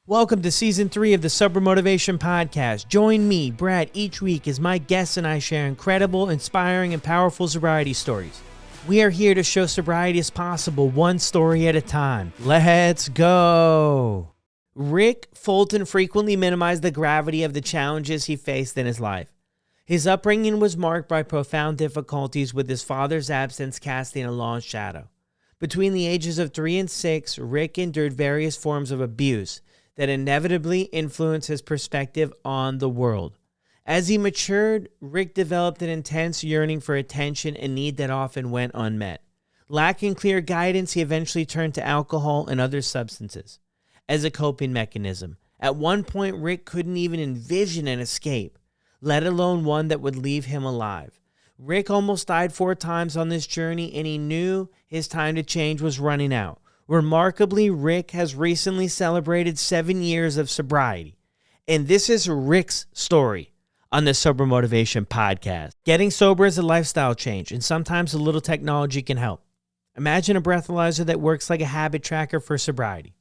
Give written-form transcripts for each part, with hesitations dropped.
Welcome to Season 3 of the Sober Motivation Podcast. Join me, Brad, each week as my guests and I share incredible, inspiring, and powerful sobriety stories. We are here to show sobriety is possible, one story at a time. Let's go! Rick Fulton frequently minimized the gravity of the challenges he faced in his life. His upbringing was marked by profound difficulties, with his father's absence casting a long shadow. Between the ages of 3 and 6, Rick endured various forms of abuse that inevitably influenced his perspective on the world. As he matured, Rick developed an intense yearning for attention, a need that often went unmet. Lacking clear guidance, he eventually turned to alcohol and other substances as a coping mechanism. At one point, Rick couldn't even envision an escape, let alone one that would leave him alive. Rick almost died 4 times on this journey, and he knew his time to change was running out. Remarkably, Rick has recently celebrated 7 years of sobriety. And this is Rick's story on the Sober Motivation Podcast. Getting sober is a lifestyle change, and sometimes a little technology can help. Imagine a breathalyzer that works like a habit tracker for sobriety.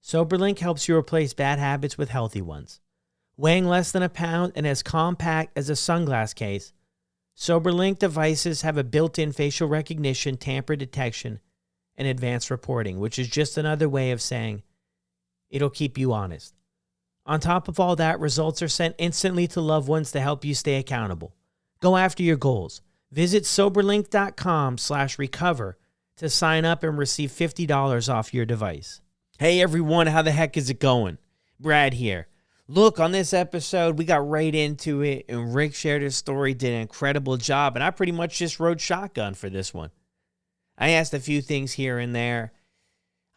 SoberLink helps you replace bad habits with healthy ones. Weighing less than a pound and as compact as a sunglass case, SoberLink devices have a built-in facial recognition, tamper detection, and advanced reporting, which is just another way of saying it'll keep you honest. On top of all that, results are sent instantly to loved ones to help you stay accountable. Go after your goals. Visit soberlink.com/recover to sign up and receive $50 off your device. Hey everyone, how the heck is it going? Brad here. Look, on this episode, we got right into it, and Rick shared his story, did an incredible job, and I pretty much just rode shotgun for this one. I asked a few things here and there.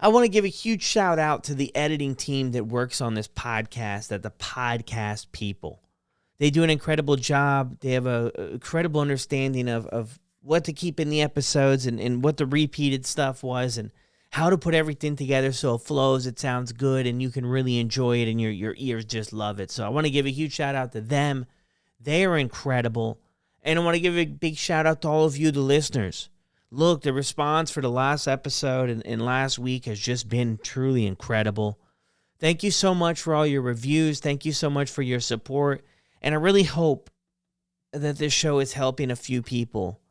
I want to give a huge shout out to the editing team that works on this podcast, at the podcast people. They do an incredible job. They have an incredible understanding of what to keep in the episodes and what the repeated stuff was and how to put everything together so it flows, it sounds good, and you can really enjoy it and your ears just love it. So I want to give a huge shout out to them. They are incredible. And I want to give a big shout out to all of you, the listeners. Look, the response for the last episode and last week has just been truly incredible. Thank you so much for all your reviews. Thank you so much for your support. And I really hope that this show is helping a few people.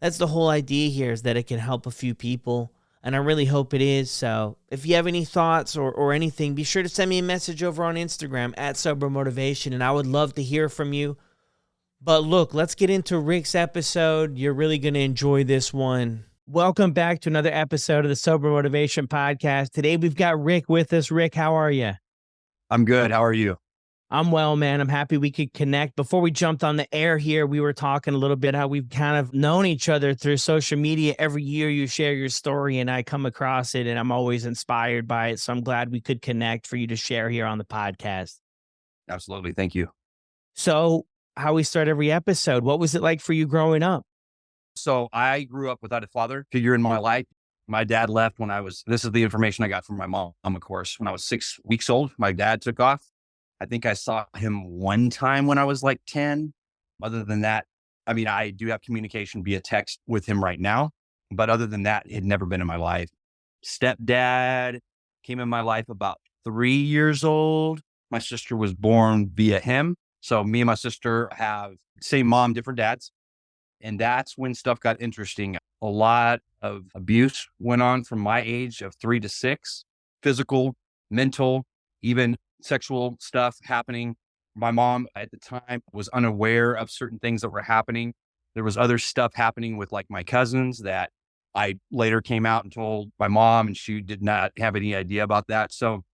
That's the whole idea here, is that it can help a few people. And I really hope it is. So if you have any thoughts or anything, be sure to send me a message over on Instagram at Sober Motivation, and I would love to hear from you. But look, let's get into Rick's episode. You're really going to enjoy this one. Welcome back to another episode of the Sober Motivation Podcast. Today we've got Rick with us. Rick, how are you? I'm good. How are you? I'm well, man. I'm happy we could connect. Before we jumped on the air here, we were talking a little bit how we've kind of known each other through social media. Every year you share your story and I come across it and I'm always inspired by it. So I'm glad we could connect for you to share here on the podcast. Absolutely. Thank you. So how we start every episode, what was it like for you growing up? So I grew up without a father figure in my life. My dad left when this is the information I got from my mom, of course. When I was 6 weeks old, my dad took off. I think I saw him one time when I was like 10. Other than that, I mean, I do have communication via text with him right now. But other than that, it had never been in my life. Stepdad came in my life about 3 years old. My sister was born via him. So me and my sister have same mom, different dads. And that's when stuff got interesting. A lot of abuse went on from my age of 3 to 6, physical, mental, even sexual stuff happening. My mom at the time was unaware of certain things that were happening. There was other stuff happening with like my cousins that I later came out and told my mom, and she did not have any idea about that. So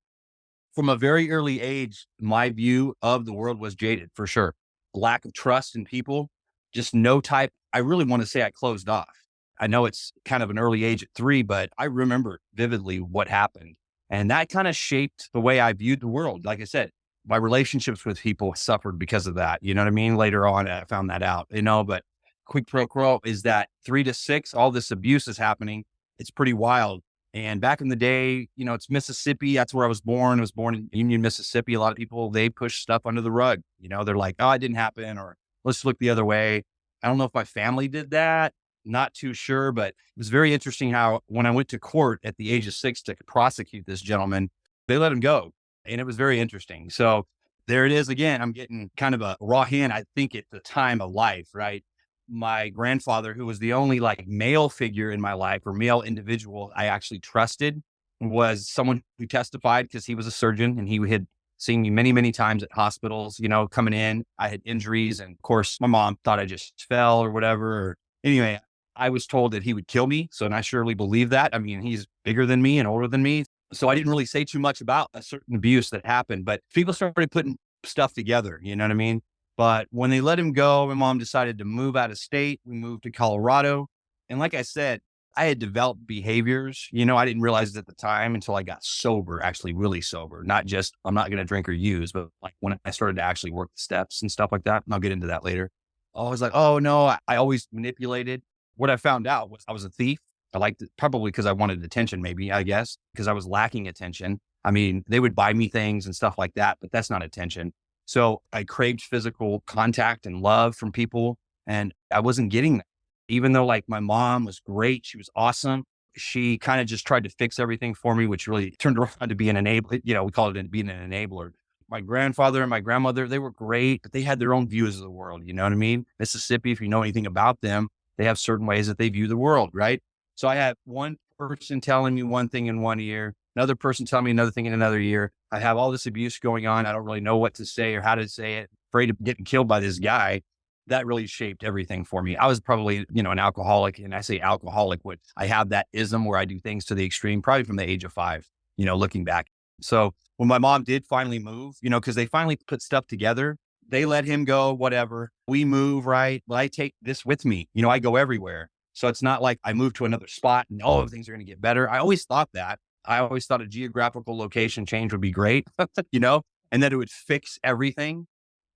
from a very early age, my view of the world was jaded for sure. Lack of trust in people, just no type. I really want to say I closed off. I know it's kind of an early age at 3, but I remember vividly what happened. And that kind of shaped the way I viewed the world. Like I said, my relationships with people suffered because of that. You know what I mean? Later on, I found that out, but quick pro quo is that 3 to 6, all this abuse is happening. It's pretty wild. And back in the day, it's Mississippi. That's where I was born. I was born in Union, Mississippi. A lot of people, they push stuff under the rug. They're like, oh, it didn't happen, or let's look the other way. I don't know if my family did that. Not too sure, but it was very interesting how when I went to court at the age of 6 to prosecute this gentleman, they let him go. And it was very interesting. So there it is again. I'm getting kind of a raw hand, I think, at the time of life, right? My grandfather, who was the only like male figure in my life or male individual I actually trusted, was someone who testified because he was a surgeon and he had seen me many, many times at hospitals, coming in. I had injuries. And of course, my mom thought I just fell or whatever. Or anyway, I was told that he would kill me. So, and I surely believe that. I mean, he's bigger than me and older than me. So I didn't really say too much about a certain abuse that happened, but people started putting stuff together. You know what I mean? But when they let him go, my mom decided to move out of state. We moved to Colorado. And like I said, I had developed behaviors, I didn't realize it at the time until I got sober, actually really sober, not just I'm not going to drink or use, but like when I started to actually work the steps and stuff like that. And I'll get into that later. I was like, oh no, I always manipulated. What I found out was I was a thief. I liked it probably because I wanted attention, maybe, I guess, because I was lacking attention. I mean, they would buy me things and stuff like that, but that's not attention. So I craved physical contact and love from people, and I wasn't getting that. Even though like my mom was great, she was awesome. She kind of just tried to fix everything for me, which really turned around to be an enabler. We call it being an enabler. My grandfather and my grandmother, they were great, but they had their own views of the world. You know what I mean? Mississippi, if you know anything about them, they have certain ways that they view the world, right? So I had one person telling me one thing in one ear, another person telling me another thing in another ear. I have all this abuse going on. I don't really know what to say or how to say it. Afraid of getting killed by this guy. That really shaped everything for me. I was probably, an alcoholic, and I say alcoholic, but I have that ism where I do things to the extreme, probably from the age of 5, looking back. So when my mom did finally move, because they finally put stuff together, they let him go, whatever. We move, right? Well, I take this with me. I go everywhere. So it's not like I move to another spot and, things are going to get better. I always thought that. I always thought a geographical location change would be great, and that it would fix everything.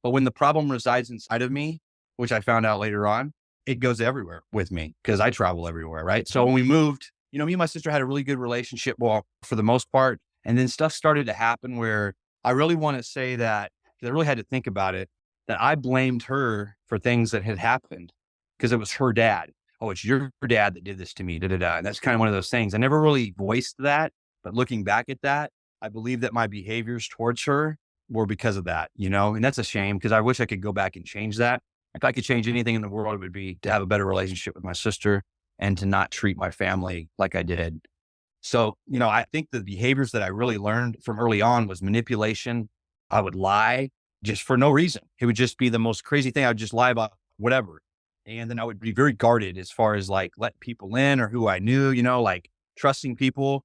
But when the problem resides inside of me, which I found out later on, it goes everywhere with me because I travel everywhere, right? So when we moved, me and my sister had a really good relationship, well, for the most part. And then stuff started to happen where I really want to say that, because I really had to think about it, that I blamed her for things that had happened because it was her dad. Oh, it's your dad that did this to me, da, da, da. And that's kind of one of those things. I never really voiced that, but looking back at that, I believe that my behaviors towards her were because of that, and that's a shame because I wish I could go back and change that. If I could change anything in the world, it would be to have a better relationship with my sister and to not treat my family like I did. So, I think the behaviors that I really learned from early on was manipulation. I would lie just for no reason. It would just be the most crazy thing. I would just lie about whatever. And then I would be very guarded as far as like letting people in or who I knew, like trusting people.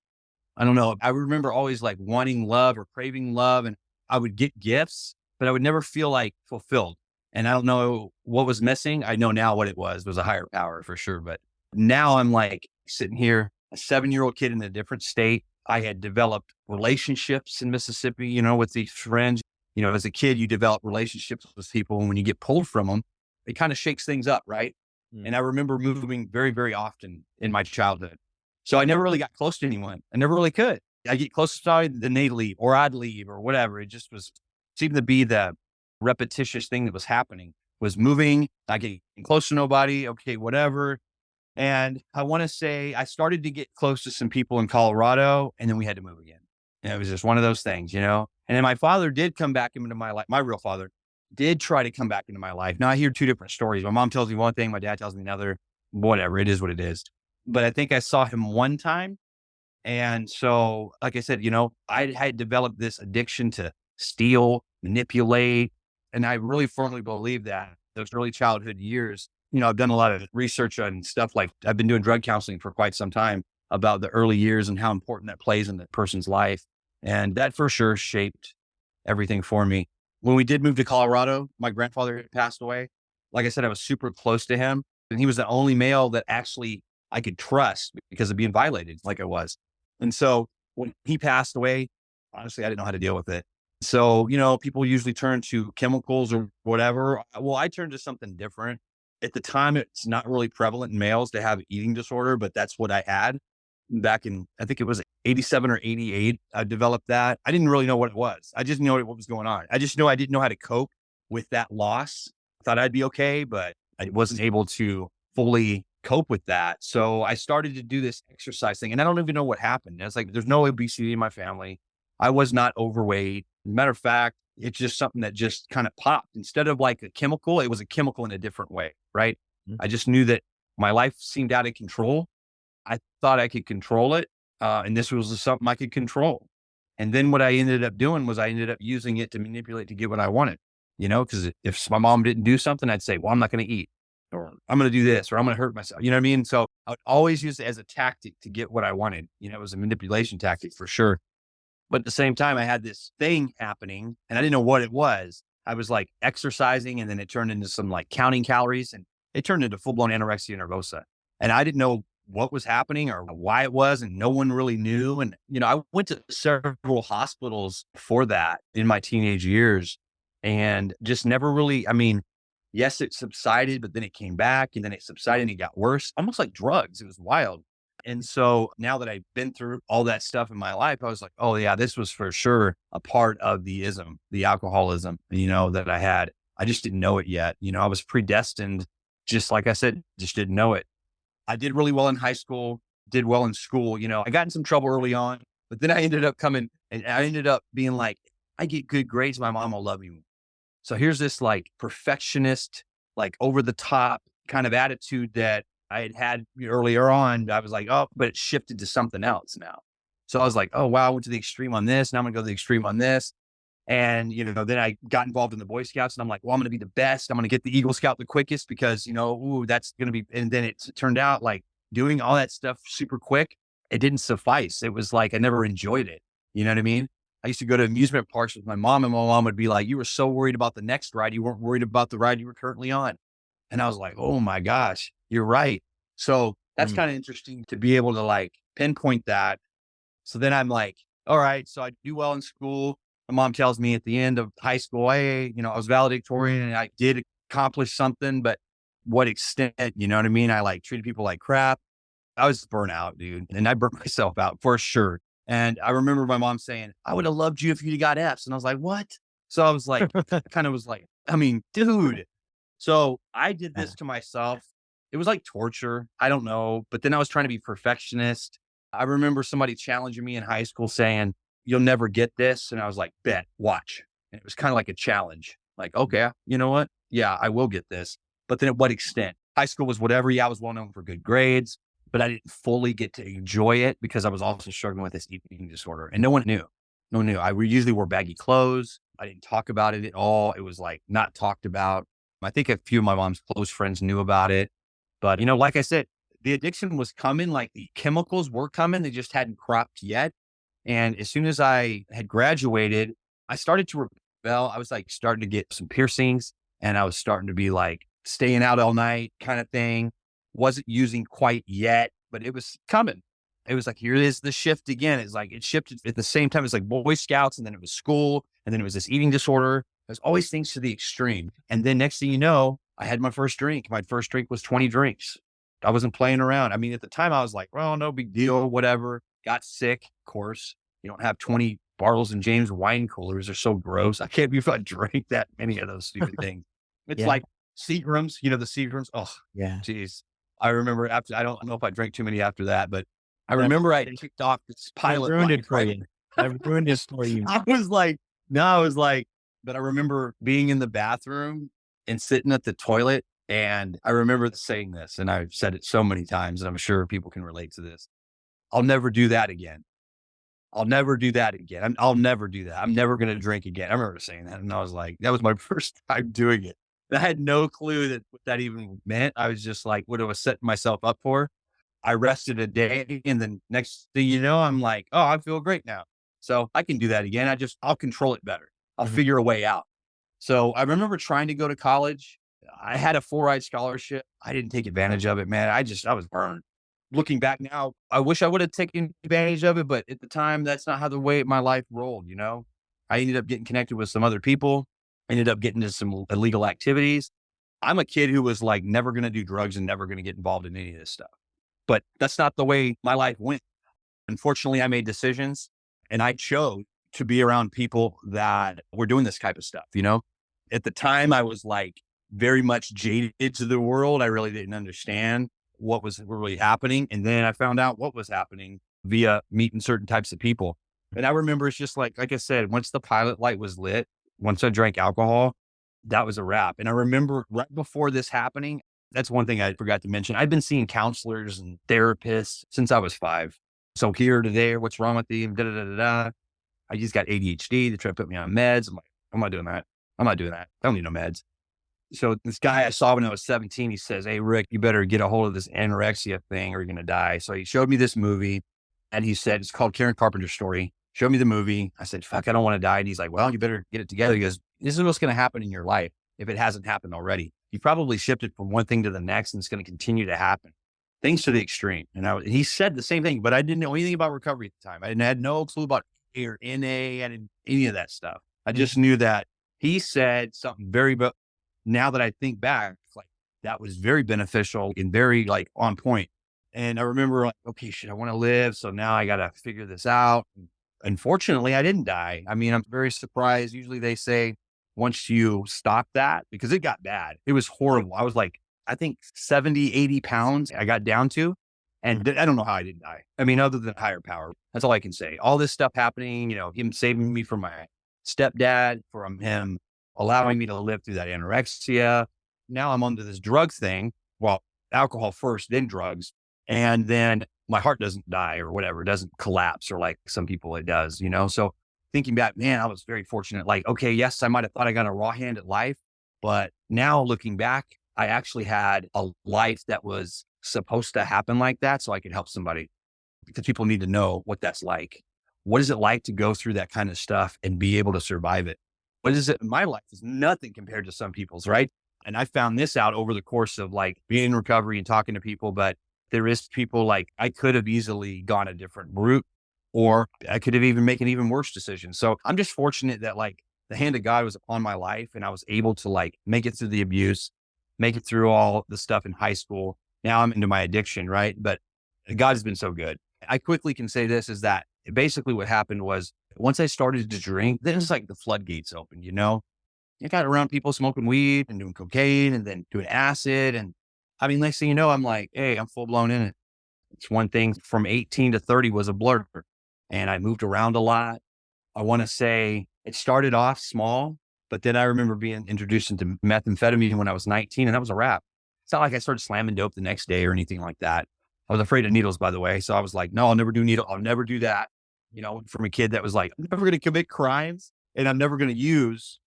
I don't know. I remember always like wanting love or craving love, and I would get gifts, but I would never feel like fulfilled. And I don't know what was missing. I know now what it was a higher power for sure. But now I'm like sitting here, a 7-year-old kid in a different state. I had developed relationships in Mississippi, with these friends. As a kid, you develop relationships with people. And when you get pulled from them, it kind of shakes things up, right? And I remember moving very, very often in my childhood. So I never really got close to anyone. I never really could. I get close to somebody, then they'd leave or I'd leave or whatever. It just seemed to be the repetitious thing that was happening, was moving, not getting close to nobody. Okay, whatever. And I want to say I started to get close to some people in Colorado, and then we had to move again. And it was just one of those things, And then my father did come back into my life. My real father did try to come back into my life. Now I hear two different stories. My mom tells me one thing, my dad tells me another. Whatever, it is what it is. But I think I saw him one time. And so, like I said, I had developed this addiction to steal, manipulate. And I really firmly believe that those early childhood years, I've done a lot of research on stuff like I've been doing drug counseling for quite some time about the early years and how important that plays in the person's life. And that for sure shaped everything for me. When we did move to Colorado, my grandfather had passed away. Like I said, I was super close to him, and he was the only male that actually I could trust because of being violated like I was. And so when he passed away, honestly, I didn't know how to deal with it. So, people usually turn to chemicals or whatever. Well, I turned to something different. At the time, it's not really prevalent in males to have eating disorder, but that's what I had back in, I think it was 87 or 88. I developed that. I didn't really know what it was. I just knew what was going on. I just know I didn't know how to cope with that loss. I thought I'd be okay, but I wasn't able to fully cope with that. So I started to do this exercise thing, and I don't even know what happened. It's like, there's no obesity in my family. I was not overweight. Matter of fact, it's just something that just kind of popped. Instead of like a chemical, it was a chemical in a different way, right? Mhm. I just knew that my life seemed out of control. I thought I could control it. And this was something I could control. And then what I ended up doing was I ended up using it to manipulate to get what I wanted, because if my mom didn't do something, I'd say, well, I'm not going to eat, or I'm going to do this, or I'm going to hurt myself. You know what I mean? So I would always use it as a tactic to get what I wanted. It was a manipulation tactic for sure. But at the same time, I had this thing happening and I didn't know what it was. I was like exercising and then it turned into some like counting calories and it turned into full blown anorexia nervosa. And I didn't know what was happening or why it was. And no one really knew. And, I went to several hospitals for that in my teenage years and just never really, yes, it subsided, but then it came back and then it subsided and it got worse, almost like drugs. It was wild. And so now that I've been through all that stuff in my life, I was like, oh yeah, this was for sure a part of the ism, the alcoholism, that I had. I just didn't know it yet. I was predestined, just like I said, just didn't know it. I did really well in high school, did well in school. I got in some trouble early on, but then I ended up coming and I ended up being like, I get good grades. My mom will love me. So here's this like perfectionist, like over the top kind of attitude that I had earlier on. I was like, oh, but it shifted to something else now. So I was like, oh, wow, I went to the extreme on this. Now I'm going to go to the extreme on this. And, then I got involved in the Boy Scouts and I'm like, well, I'm going to be the best. I'm going to get the Eagle Scout the quickest because, that's going to be. And then it turned out like doing all that stuff super quick. It didn't suffice. It was like, I never enjoyed it. You know what I mean? I used to go to amusement parks with my mom and my mom would be like, you were so worried about the next ride. You weren't worried about the ride you were currently on. And I was like, oh my gosh, you're right. So that's kind of interesting to be able to like pinpoint that. So then I'm like, all right, so I do well in school. My mom tells me at the end of high school, hey, I was valedictorian and I did accomplish something, but what extent, you know what I mean? I like treated people like crap. I was burnt out, dude. And I burnt myself out for sure. And I remember my mom saying, I would have loved you if you got Fs. And I was like, what? So I was like, dude. So I did this to myself. It was like torture. I don't know. But then I was trying to be perfectionist. I remember somebody challenging me in high school saying, you'll never get this. And I was like, bet, watch. And it was kind of like a challenge. Like, okay, you know what? Yeah, I will get this. But then at what extent? High school was whatever. Yeah, I was well known for good grades, but I didn't fully get to enjoy it because I was also struggling with this eating disorder and no one knew. No one knew. I usually wore baggy clothes. I didn't talk about it at all. It was like not talked about. I think a few of my mom's close friends knew about it. But, like I said, the addiction was coming, like the chemicals were coming. They just hadn't cropped yet. And as soon as I had graduated, I started to rebel. I was like starting to get some piercings and I was starting to be like staying out all night kind of thing. Wasn't using quite yet, but it was coming. It was like, here is the shift again. It's like, it shifted at the same time. It's like Boy Scouts and then it was school and then it was this eating disorder. There's always things to the extreme. And then next thing you know, I had my first drink. My first drink was 20 drinks. I wasn't playing around. At the time I was like, well, no big deal, whatever. Got sick, of course. You don't have 20 Bartles and James wine coolers. They're so gross. I can't believe I drank that many of those stupid things. It's like Seagrams, the Seagrams. Oh, yeah. Geez. I remember after, I don't know if I drank too many after that, but I remember I kicked off this pilot. Ruined it for you. I ruined it for you. I was like, but I remember being in the bathroom and sitting at the toilet. And I remember saying this, and I've said it so many times, and I'm sure people can relate to this. I'll never do that again. I'll never do that again. I'll never do that. I'm never going to drink again. I remember saying that. And I was like, that was my first time doing it. I had no clue that what that even meant. I was just like, what I was setting myself up for. I rested a day. And then next thing you know, I'm like, oh, I feel great now. So I can do that again. I'll control it better. I'll figure a way out. So I remember trying to go to college. I had a full-ride scholarship. I didn't take advantage of it, man. I was burned. Looking back now, I wish I would have taken advantage of it, but at the time, that's not how the way my life rolled, I ended up getting connected with some other people, ended up getting into some illegal activities. I'm a kid who was like never going to do drugs and never going to get involved in any of this stuff. But that's not the way my life went. Unfortunately, I made decisions and I chose to be around people that were doing this type of stuff, At the time, I was like very much jaded to the world. I really didn't understand what was really happening. And then I found out what was happening via meeting certain types of people. And I remember it's just like I said, once the pilot light was lit, once I drank alcohol, that was a wrap. And I remember right before this happening, that's one thing I forgot to mention. I've been seeing counselors and therapists since I was 5. So here to there, what's wrong with you? Da, da, da, da, da. I just got ADHD. They try to put me on meds. I'm like, I'm not doing that. I'm not doing that. I don't need no meds. So this guy I saw when I was 17, he says, "Hey, Rick, you better get a hold of this anorexia thing or you're going to die." So he showed me this movie and he said, it's called Karen Carpenter's Story. Showed me the movie. I said, "Fuck, I don't want to die." And he's like, "Well, you better get it together." He goes, "This is what's going to happen in your life if it hasn't happened already. You probably shifted from one thing to the next and it's going to continue to happen. Things to the extreme." And he said the same thing, but I didn't know anything about recovery at the time. I had no clue about A or NA and any of that stuff. I just knew that he said something but now that I think back, like that was very beneficial and very like on point. And I remember like, okay, shit, I want to live. So now I got to figure this out. Unfortunately, I didn't die. I mean, I'm very surprised. Usually they say once you stop that, because it got bad, it was horrible. I was like, I think 70, 80 pounds I got down to. And I don't know how I didn't die. I mean, other than higher power, that's all I can say. All this stuff happening, him saving me from my stepdad, from him allowing me to live through that anorexia. Now I'm onto this drug thing. Well, alcohol first, then drugs. And then my heart doesn't die or whatever. It doesn't collapse or like some people it does, So thinking back, man, I was very fortunate. Like, okay, yes, I might have thought I got a raw hand at life, but now looking back, I actually had a life that was supposed to happen like that so I could help somebody, because people need to know what that's like. What is it like to go through that kind of stuff and be able to survive it? What is it? My life is nothing compared to some people's, right? And I found this out over the course of like being in recovery and talking to people, but there is people like I could have easily gone a different route, or I could have even made an even worse decision. So I'm just fortunate that like the hand of God was upon my life and I was able to like make it through the abuse, make it through all the stuff in high school. Now I'm into my addiction, right? But God has been so good. I quickly can say this is that basically what happened was once I started to drink, then it's like the floodgates opened, I got around people smoking weed and doing cocaine and then doing acid. And I mean, next thing you know, I'm like, hey, I'm full blown in it. It's one thing from 18 to 30 was a blur. And I moved around a lot. I want to say it started off small, but then I remember being introduced into methamphetamine when I was 19 and that was a wrap. It's not like I started slamming dope the next day or anything like that. I was afraid of needles, by the way. So I was like, no, I'll never do needle. I'll never do that. From a kid that was like, I'm never going to commit crimes and I'm never going to use,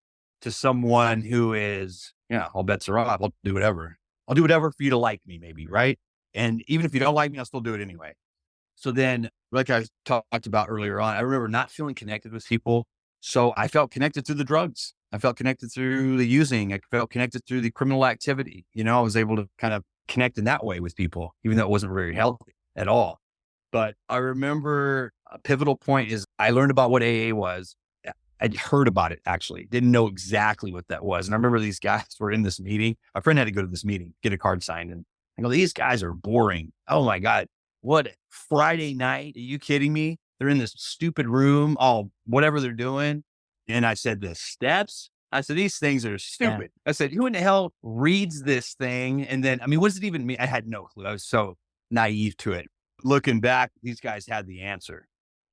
to someone who is, all bets are off. I'll do whatever. I'll do whatever for you to like me, maybe. Right. And even if you don't like me, I'll still do it anyway. So then, like I talked about earlier on, I remember not feeling connected with people. So I felt connected through the drugs. I felt connected through the using. I felt connected through the criminal activity. I was able to kind of connect in that way with people, even though it wasn't very healthy at all. But I remember a pivotal point is I learned about what AA was. I'd heard about it, actually. Didn't know exactly what that was. And I remember these guys were in this meeting. My friend had to go to this meeting, get a card signed. And I go, these guys are boring. Oh my God. What Friday night? Are you kidding me? They're in this stupid room, all whatever they're doing. And I said, the steps? I said, these things are stupid. Yeah. I said, who in the hell reads this thing? And then, I mean, what does it even mean? I had no clue. I was so naive to it. Looking back, these guys had the answer.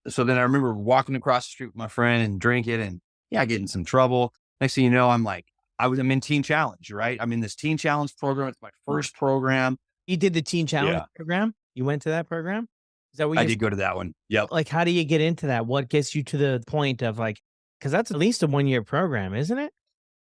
So then I remember walking across the street with my friend and drinking and get in some trouble. Next thing you know, I'm in Teen Challenge, right? I'm in this Teen Challenge program. It's my first program. You did the Teen Challenge program? You went to that program? Is that what I did go to that one. Yep. Like, how do you get into that? What gets you to the point of like, because that's at least a 1-year program, isn't it?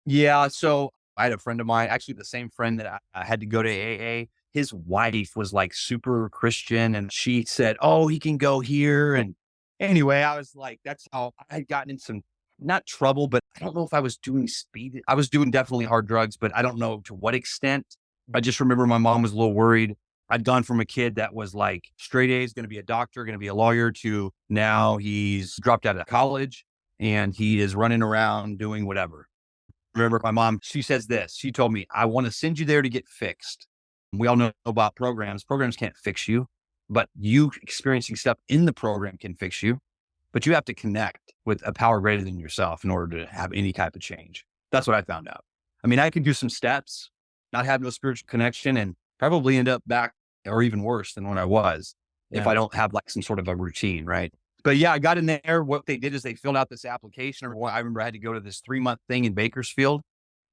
Yeah. So I had a friend of mine, actually the same friend that I had to go to AA. His wife was like super Christian and she said, oh, he can go here. And anyway, I was like, that's how I had gotten in some, not trouble, but I don't know if I was doing speed. I was doing definitely hard drugs, but I don't know to what extent. I just remember my mom was a little worried. I'd gone from a kid that was like straight A's, going to be a doctor, going to be a lawyer, to now he's dropped out of college and he is running around doing whatever. Remember my mom, she says this, she told me, I want to send you there to get fixed. We all know about programs. Programs can't fix you, but you experiencing stuff in the program can fix you, but you have to connect with a power greater than yourself in order to have any type of change. That's what I found out. I mean, I could do some steps, not have no spiritual connection, and probably end up back or even worse than when I was if I don't have like some sort of a routine, right? But yeah, I got in there. What they did is they filled out this application. I remember I had to go to this 3-month thing in Bakersfield.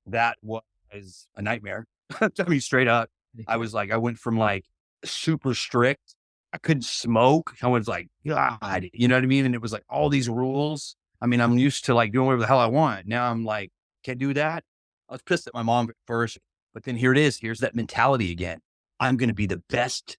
That was a nightmare. I mean, straight up. I went from like super strict. I couldn't smoke. I was like, God, you know what I mean? And it was like all these rules. I mean, I'm used to like doing whatever the hell I want. Now I'm like, can't do that. I was pissed at my mom at first, but then here it is. Here's that mentality again. I'm going to be the best.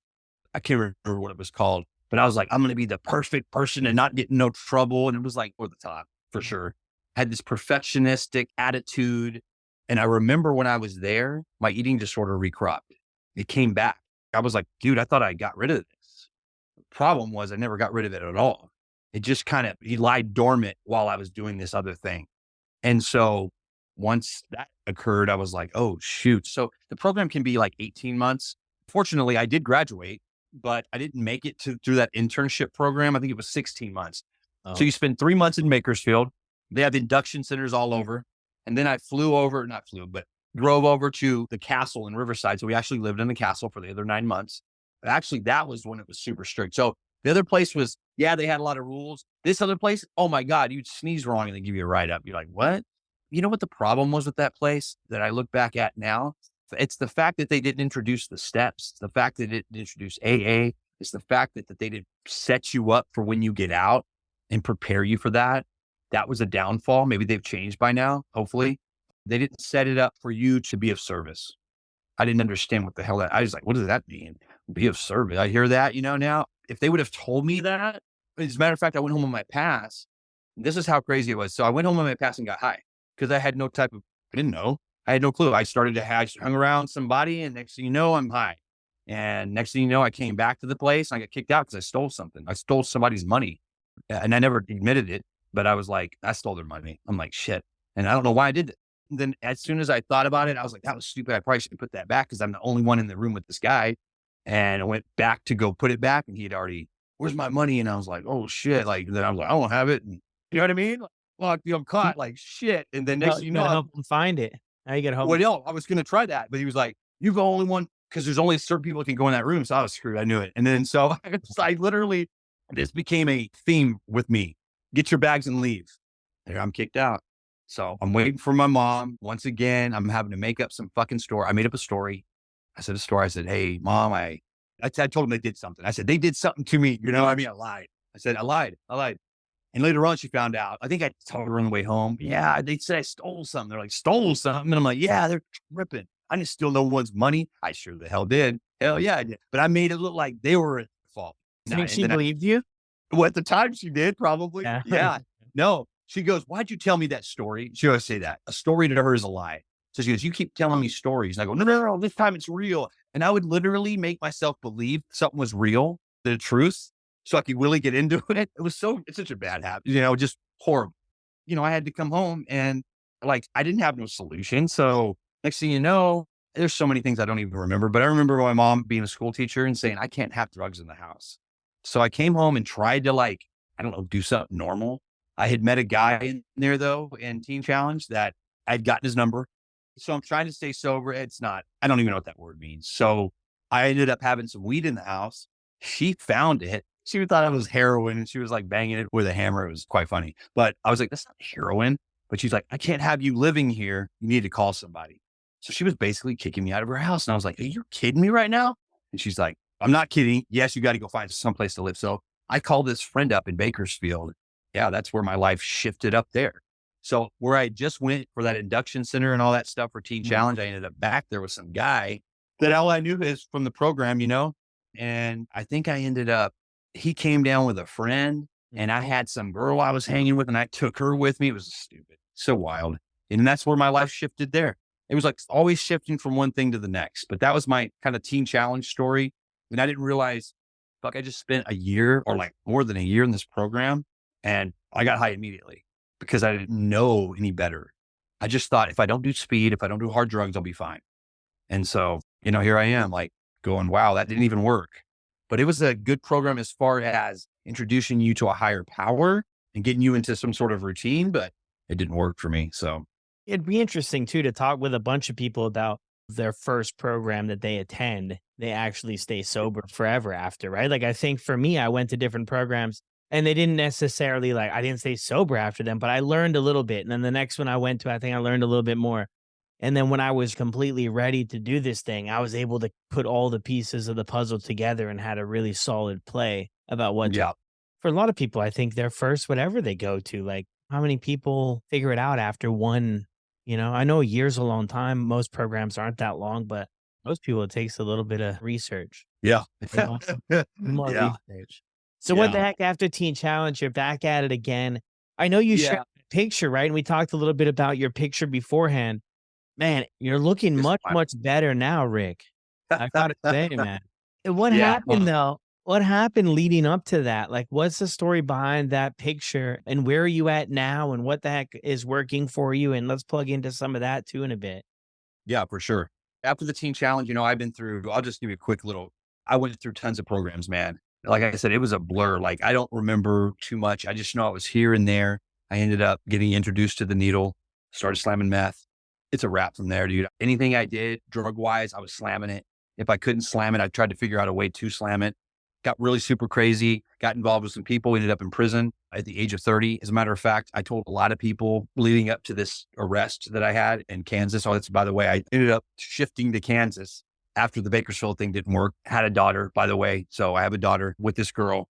I can't remember what it was called, but I was like, I'm going to be the perfect person and not get in no trouble. And it was like over the top for sure. I had this perfectionistic attitude. And I remember when I was there, my eating disorder recropped. It came back. I was like, dude, I thought I got rid of this. The problem was I never got rid of it at all. It just he lied dormant while I was doing this other thing. And so once that occurred, I was like, oh, shoot. So the program can be like 18 months. Fortunately, I did graduate, but I didn't make it through that internship program. I think it was 16 months. Oh. So you spend 3 months in Bakersfield. They have induction centers all over. And then I drove over to the castle in Riverside. So we actually lived in the castle for the other 9 months. But actually, that was when it was super strict. So the other place was, yeah, they had a lot of rules. This other place, oh my God, you'd sneeze wrong and they give you a write up. You're like, what? You know what the problem was with that place that I look back at now? It's the fact that they didn't introduce the steps. It's the fact that they didn't introduce AA. It's the fact that they didn't set you up for when you get out and prepare you for that. That was a downfall. Maybe they've changed by now, hopefully. They didn't set it up for you to be of service. I didn't understand what the hell I was like, what does that mean? Be of service. I hear that, now. If they would have told me that, as a matter of fact, I went home on my pass. This is how crazy it was. So I went home on my pass and got high because I had I didn't know. I had no clue. I hung around somebody and next thing you know, I'm high. And next thing you know, I came back to the place and I got kicked out because I stole something. I stole somebody's money and I never admitted it, but I was like, I stole their money. I'm like, shit. And I don't know why I did it. And then as soon as I thought about it, I was like, that was stupid. I probably should put that back because I'm the only one in the room with this guy. And I went back to go put it back and he'd already, where's my money? And I was like, oh shit. Like, then I was like, I don't have it. And you know what I mean? Like, I'm caught like shit. And then next thing you know, help him find it. Now you got to help. Well, no, I was going to try that, but he was like, you're the only one because there's only certain people that can go in that room. So I was screwed. I knew it. And then, so I literally, this became a theme with me. Get your bags and leave. There, I'm kicked out. So I'm waiting for my mom. Once again, I'm having to make up some fucking story. I made up a story. I said, hey, mom, I told them they did something. I said, they did something to me. I lied. I said, I lied. And later on, she found out. I think I told her on the way home. Yeah, they said I stole something. They're like, stole something? And I'm like, yeah, they're tripping. I didn't steal no one's money. I sure the hell did. Hell yeah, I did. But I made it look like they were at fault. You think she believed you? Well, at the time she did, probably. Yeah. No. She goes, why'd you tell me that story? She always say that. A story to her is a lie. So she goes, you keep telling me stories. And I go, no, this time it's real. And I would literally make myself believe something was real, the truth, so I could really get into it. It's such a bad habit, just horrible. I had to come home and like, I didn't have no solution. So next thing you know, there's so many things I don't even remember, but I remember my mom being a school teacher and saying, I can't have drugs in the house. So I came home and tried to do something normal. I had met a guy in there though, in Teen Challenge that I'd gotten his number. So I'm trying to stay sober. I don't even know what that word means. So I ended up having some weed in the house. She found it. She thought it was heroin and she was like banging it with a hammer. It was quite funny, but I was like, that's not heroin. But she's like, I can't have you living here. You need to call somebody. So she was basically kicking me out of her house. And I was like, are you kidding me right now? And she's like, I'm not kidding. Yes, you got to go find someplace to live. So I called this friend up in Bakersfield. Yeah, that's where my life shifted up there. So where I just went for that induction center and all that stuff for Teen Challenge, I ended up back there with some guy that all I knew is from the program, and I think he came down with a friend and I had some girl I was hanging with and I took her with me. It was stupid, so wild. And that's where my life shifted there. It was like always shifting from one thing to the next, but that was my kind of Teen Challenge story. And I didn't realize, I just spent a year or like more than a year in this program. And I got high immediately because I didn't know any better. I just thought if I don't do speed, if I don't do hard drugs, I'll be fine. And so, here I am like going, wow, that didn't even work. But it was a good program as far as introducing you to a higher power and getting you into some sort of routine, but it didn't work for me. So it'd be interesting too, to talk with a bunch of people about their first program that they attend. They actually stay sober forever after, right? Like I think for me, I went to different programs And they didn't necessarily I didn't stay sober after them, but I learned a little bit. And then the next one I went to, I think I learned a little bit more. And then when I was completely ready to do this thing, I was able to put all the pieces of the puzzle together and had a really solid play about what to. Yeah. For a lot of people, I think their first, whatever they go to, how many people figure it out after one, I know a year's a long time. Most programs aren't that long, but most people, it takes a little bit of research. Yeah. You know, more Yeah. research. So what the Yeah. heck, after Teen Challenge, you're back at it again. I know you shared Yeah. a picture, right? And we talked a little bit about your picture beforehand. Man, you're looking It's much, fine. much better now, Rick. I gotta say, man. And what Yeah. happened though? What happened leading up to that? What's the story behind that picture and where are you at now and what the heck is working for you? And let's plug into some of that too in a bit. Yeah, for sure. After the teen challenge, I've been through, I'll just give you a quick I went through tons of programs, man. Like I said, it was a blur. Like I don't remember too much. I just know I was here and there. I ended up getting introduced to the needle, started slamming meth. It's a wrap from there, dude. Anything I did drug wise, I was slamming it. If I couldn't slam it, I tried to figure out a way to slam it. Got really super crazy, got involved with some people, ended up in prison at the age of 30. As a matter of fact, I told a lot of people leading up to this arrest that I had in Kansas. Oh, that's, by the way, I ended up shifting to Kansas after the Bakersfield thing didn't work. Had a daughter, by the way. So I have a daughter with this girl.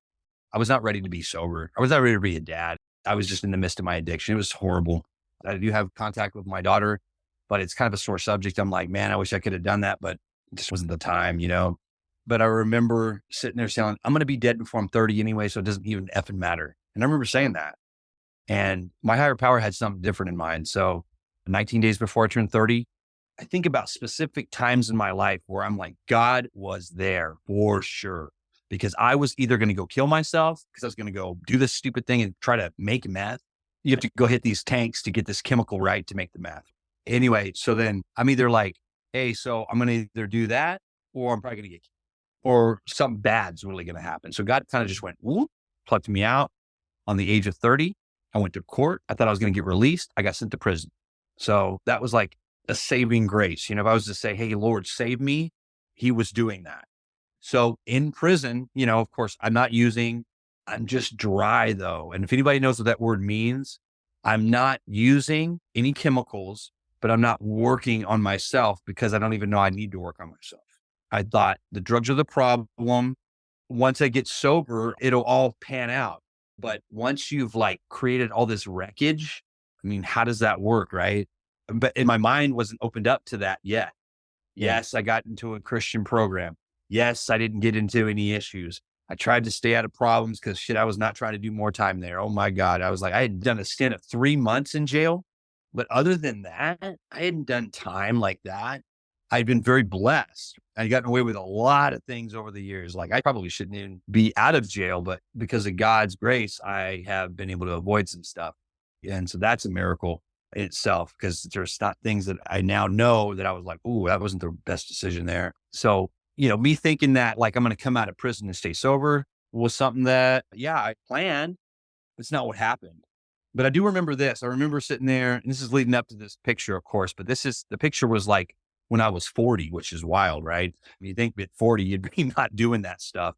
I was not ready to be sober. I was not ready to be a dad. I was just in the midst of my addiction. It was horrible. I do have contact with my daughter, but it's kind of a sore subject. I'm like, man, I wish I could have done that, but it just wasn't the time. But I remember sitting there saying, I'm going to be dead before I'm 30 anyway, so it doesn't even effing matter. And I remember saying that. And my higher power had something different in mind. So 19 days before I turned 30, I think about specific times in my life where I'm like, God was there for sure. Because I was either going to go kill myself because I was going to go do this stupid thing and try to make meth. You have to go hit these tanks to get this chemical right to make the meth. Anyway, so then I'm either like, hey, so I'm going to either do that or I'm probably going to get killed or something bad's really going to happen. So God kind of just went, whoop, plucked me out on the age of 30. I went to court. I thought I was going to get released. I got sent to prison. So that was like a saving grace. If I was to say, hey, Lord, save me, he was doing that. So in prison, of course, I'm just dry though. And if anybody knows what that word means, I'm not using any chemicals, but I'm not working on myself because I don't even know I need to work on myself. I thought the drugs are the problem. Once I get sober, it'll all pan out. But once you've created all this wreckage, how does that work? Right. But in my mind wasn't opened up to that yet. Yes, I got into a Christian program. Yes, I didn't get into any issues. I tried to stay out of problems because I was not trying to do more time there. Oh my God. I was I had done a stint of 3 months in jail. But other than that, I hadn't done time like that. I'd been very blessed. I'd gotten away with a lot of things over the years. I probably shouldn't even be out of jail, but because of God's grace, I have been able to avoid some stuff. And so that's a miracle in itself because there's not things that I now know that I was like, ooh, that wasn't the best decision there. So, me thinking that I'm going to come out of prison and stay sober was something that, I planned. It's not what happened. But I do remember this. I remember sitting there, and this is leading up to this picture, of course, but the picture was when I was 40, which is wild, right? You think at 40, you'd be not doing that stuff.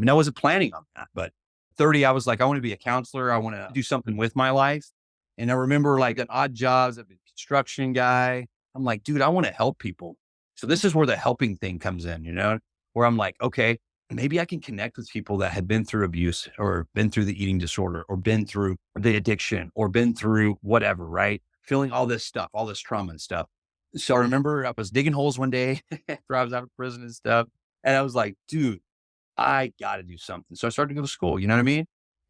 I wasn't planning on that, but 30, I was like, I want to be a counselor. I want to do something with my life. And I remember an odd jobs, I've been a construction guy. I'm like, dude, I want to help people. So this is where the helping thing comes in, where I'm like, okay, maybe I can connect with people that had been through abuse or been through the eating disorder or been through the addiction or been through whatever, right? Feeling all this stuff, all this trauma and stuff. So I remember I was digging holes one day after I was out of prison and stuff. And I was like, dude, I got to do something. So I started to go to school, you know what I mean?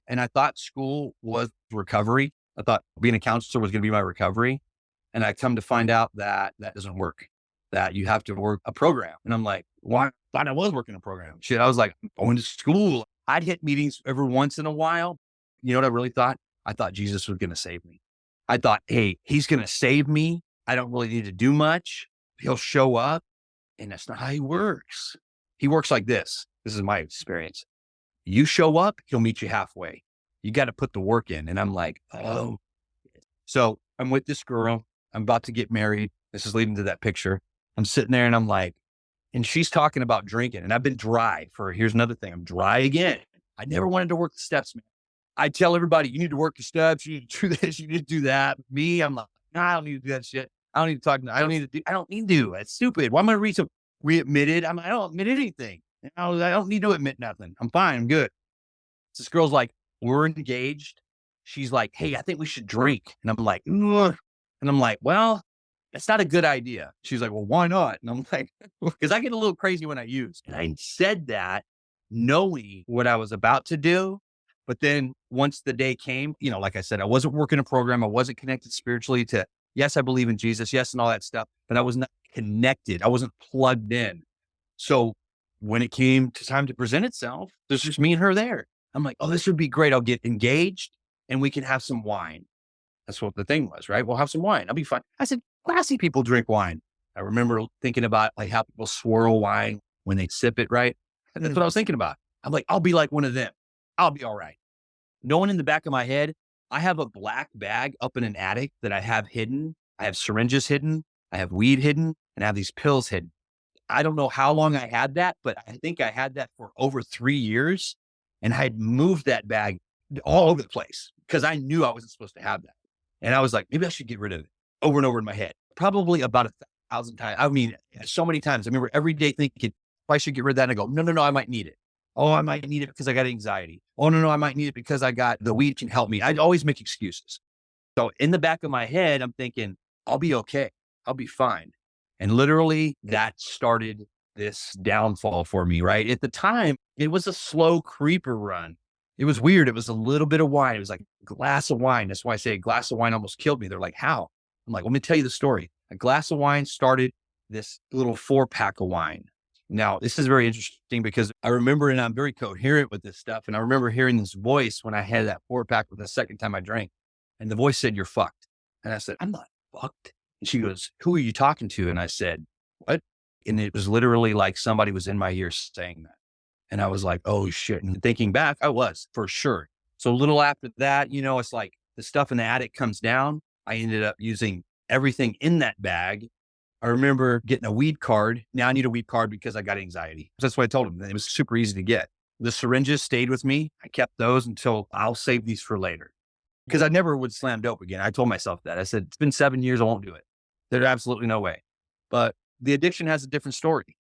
And I thought school was recovery. I thought being a counselor was going to be my recovery. And I come to find out that that doesn't work, that you have to work a program. And I'm like, well, I thought I was working a program. Shit, I was like, I'm going to school. I'd hit meetings every once in a while. You know what I really thought? I thought Jesus was going to save me. I thought, hey, he's going to save me. I don't really need to do much. He'll show up. And that's not how he works. He works like this. This is my experience. You show up, he'll meet you halfway. You got to put the work in. And I'm like, oh. So I'm with this girl. I'm about to get married. This is leading to that picture. I'm sitting there and I'm like, and she's talking about drinking. And I've been dry here's another thing. I'm dry again. I never wanted to work the steps, man. I tell everybody, you need to work the steps, you need to do this, you need to do that. Me, I'm like, nah, I don't need to do that shit. I don't need to talk. I don't need to. It's stupid. Why am I read some? We admitted. I don't admit anything. I don't need to admit nothing. I'm fine. I'm good. So this girl's like, we're engaged. She's like, hey, I think we should drink. And I'm like, ugh. And I'm like, well, that's not a good idea. She's like, well, why not? And I'm like, because I get a little crazy when I use. And I said that knowing what I was about to do. But then once the day came, like I said, I wasn't working a program. I wasn't connected spiritually to, yes, I believe in Jesus. Yes. And all that stuff, but I was not connected. I wasn't plugged in. So when it came to time to present itself, there's just me and her there. I'm like, oh, this would be great. I'll get engaged and we can have some wine. That's what the thing was, right? We'll have some wine. I'll be fine. I said, classy people drink wine. I remember thinking about like how people swirl wine when they sip it, right? And that's what I was thinking about. I'm like, I'll be like one of them. I'll be all right. Knowing in the back of my head, I have a black bag up in an attic that I have hidden. I have syringes hidden. I have weed hidden and I have these pills hidden. I don't know how long I had that, but I think I had that for over 3 years. And I had moved that bag all over the place because I knew I wasn't supposed to have that. And I was like, maybe I should get rid of it over and over in my head. Probably about 1,000 times. I mean, so many times. I remember every day thinking, if I should get rid of that. And I go, no, I might need it. Oh, I might need it because I got anxiety. Oh, no, I might need it because I got the weed can help me. I'd always make excuses. So in the back of my head, I'm thinking, I'll be okay. I'll be fine. And literally that started this downfall for me, right? At the time, it was a slow creeper run. It was weird. It was a little bit of wine. It was like a glass of wine. That's why I say a glass of wine almost killed me. They're like, how? I'm like, let me tell you the story. A glass of wine started this little 4-pack of wine. Now, this is very interesting because I remember, and I'm very coherent with this stuff. And I remember hearing this voice when I had that 4-pack with the second time I drank. And the voice said, you're fucked. And I said, I'm not fucked. And she goes, who are you talking to? And I said, what? And it was literally like somebody was in my ear saying that. And I was like, oh shit. And thinking back, I was for sure. So a little after that, it's like the stuff in the attic comes down. I ended up using everything in that bag. I remember getting a weed card. Now I need a weed card because I got anxiety. That's what I told him. It was super easy to get. The syringes stayed with me. I kept those until I'll save these for later because I never would slam dope again. I told myself that. I said, it's been 7 years. I won't do it. There's absolutely no way. But the addiction has a different story.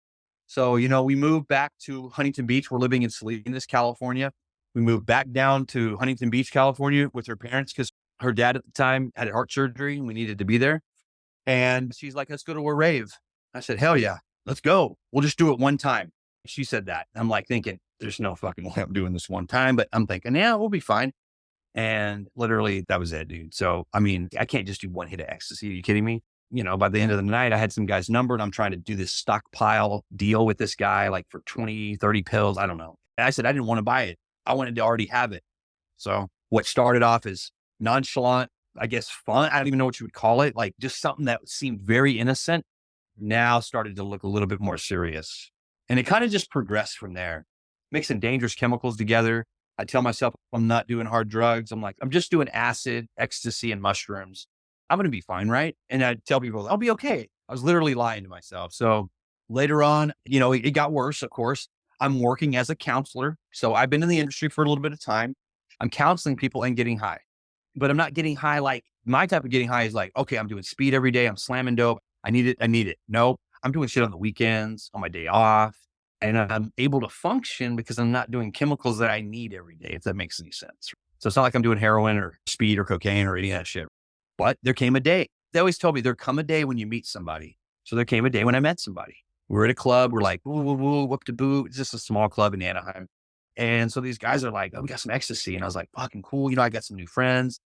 So, we moved back to Huntington Beach. We're living in Salinas, California. We moved back down to Huntington Beach, California with her parents because her dad at the time had heart surgery and we needed to be there. And she's like, let's go to a rave. I said, hell yeah, let's go. We'll just do it one time. She said that. I'm like thinking, there's no fucking way I'm doing this one time, but I'm thinking, yeah, we'll be fine. And literally that was it, dude. So, I mean, I can't just do one hit of ecstasy. Are you kidding me? By the end of the night, I had some guy's number and I'm trying to do this stockpile deal with this guy, like for 20, 30 pills. I don't know. And I said, I didn't want to buy it. I wanted to already have it. So what started off as nonchalant, I guess fun. I don't even know what you would call it. Like just something that seemed very innocent now started to look a little bit more serious. And it kind of just progressed from there, mixing dangerous chemicals together. I tell myself I'm not doing hard drugs. I'm like, I'm just doing acid, ecstasy, and mushrooms. I'm going to be fine, right? And I tell people, I'll be okay. I was literally lying to myself. So later on, it got worse, of course. I'm working as a counselor. So I've been in the industry for a little bit of time. I'm counseling people and getting high. But I'm not getting high like my type of getting high is like, okay, I'm doing speed every day. I'm slamming dope. I need it. No, I'm doing shit on the weekends, on my day off. And I'm able to function because I'm not doing chemicals that I need every day, if that makes any sense. So it's not like I'm doing heroin or speed or cocaine or any of that shit. But there came a day. They always told me there come a day when you meet somebody. So there came a day when I met somebody. We're at a club. We're like, woo, woo, woo, whoop de boo. It's just a small club in Anaheim. And so these guys are like, oh, we got some ecstasy. And I was like, fucking cool. I got some new friends.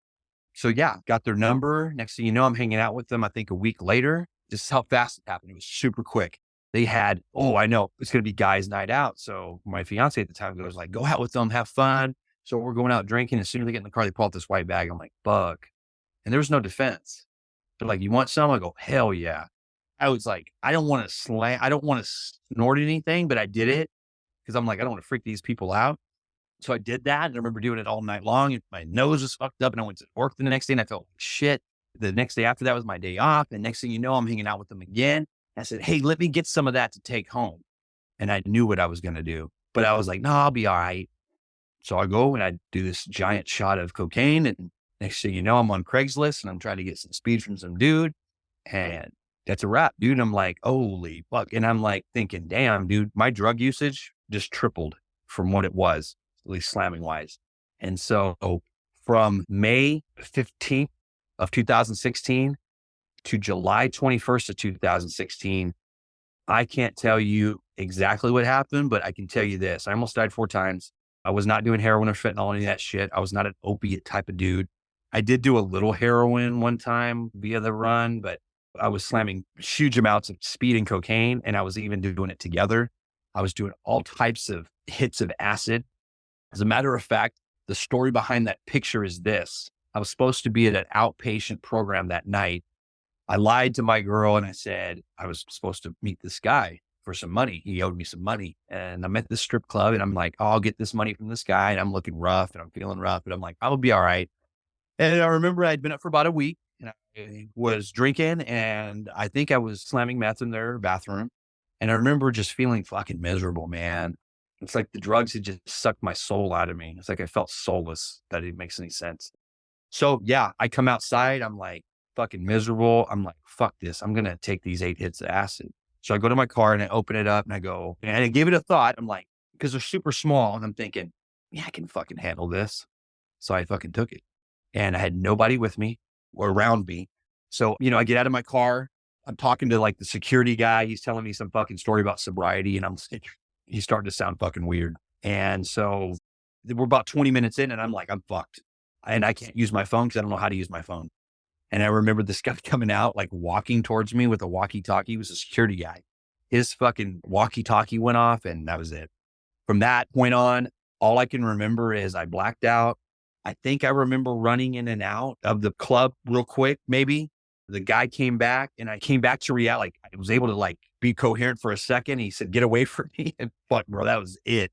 So yeah, got their number. Next thing you know, I'm hanging out with them. I think a week later, this is how fast it happened. It was super quick. They had, I know it's going to be guys' night out. So my fiance at the time was like, go out with them, have fun. So we're going out drinking. As soon as they get in the car, they pull out this white bag. I'm like, fuck. And there was no defense. They're like, you want some? I go, hell yeah. I was like, I don't want to snort anything, but I did it because I'm like, I don't want to freak these people out. So I did that. And I remember doing it all night long. And my nose was fucked up and I went to work the next day and I felt like shit. The next day after that was my day off. And next thing you know, I'm hanging out with them again. I said, hey, let me get some of that to take home. And I knew what I was going to do, but I was like, no, I'll be all right. So I go and I do this giant shot of cocaine. And next thing you know, I'm on Craigslist and I'm trying to get some speed from some dude. And that's a wrap, dude. And I'm like, holy fuck. And I'm like thinking, damn, dude, my drug usage just tripled from what it was, at least slamming wise. And so from May 15th of 2016 to July 21st of 2016, I can't tell you exactly what happened, but I can tell you this. I almost died 4 times. I was not doing heroin or fentanyl, any of that shit. I was not an opiate type of dude. I did do a little heroin one time via the run, but I was slamming huge amounts of speed and cocaine, and I was even doing it together. I was doing all types of hits of acid. As a matter of fact, the story behind that picture is this. I was supposed to be at an outpatient program that night. I lied to my girl and I said I was supposed to meet this guy for some money. He owed me some money. And I'm at this strip club and I'm like, oh, I'll get this money from this guy. And I'm looking rough and I'm feeling rough, but I'm like, I'll be all right. And I remember I'd been up for about a week and I was drinking and I think I was slamming meth in their bathroom. And I remember just feeling fucking miserable, man. It's like the drugs had just sucked my soul out of me. It's like I felt soulless. That it makes any sense. So yeah, I come outside. I'm like fucking miserable. I'm like, fuck this. I'm going to take these 8 hits of acid. So I go to my car and I open it up and I go, and I give it a thought. I'm like, because they're super small. And I'm thinking, yeah, I can fucking handle this. So I fucking took it. And I had nobody with me or around me. So, I get out of my car. I'm talking to like the security guy. He's telling me some fucking story about sobriety. And he's starting to sound fucking weird. And so we're about 20 minutes in and I'm like, I'm fucked. And I can't use my phone because I don't know how to use my phone. And I remember this guy coming out, like walking towards me with a walkie-talkie. He was a security guy. His fucking walkie-talkie went off and that was it. From that point on, all I can remember is I blacked out. I think I remember running in and out of the club real quick, maybe. The guy came back and I came back to reality. Like I was able to like be coherent for a second. He said, get away from me. And fuck, bro, that was it.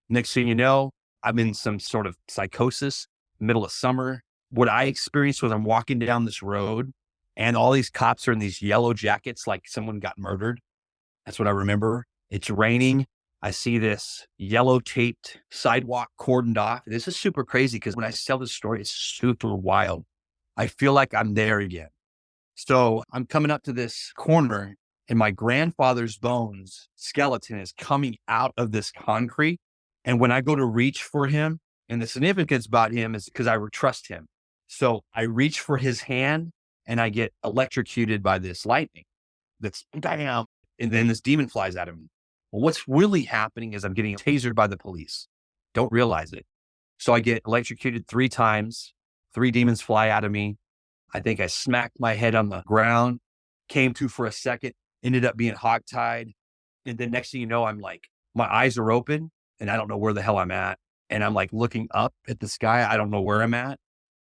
Next thing you know, I'm in some sort of psychosis, middle of summer. What I experienced was I'm walking down this road and all these cops are in these yellow jackets, like someone got murdered. That's what I remember. It's raining. I see this yellow taped sidewalk cordoned off. This is super crazy because when I tell this story, it's super wild. I feel like I'm there again. So I'm coming up to this corner and my grandfather's bones skeleton is coming out of this concrete. And when I go to reach for him, and the significance about him is because I trust him. So I reach for his hand and I get electrocuted by this lightning. That's bam. And then this demon flies out of me. Well, what's really happening is I'm getting tasered by the police. Don't realize it. So I get electrocuted 3 times. 3 demons fly out of me. I think I smacked my head on the ground, came to for a second, ended up being hogtied. And then next thing you know, I'm like, my eyes are open and I don't know where the hell I'm at. And I'm like looking up at the sky. I don't know where I'm at.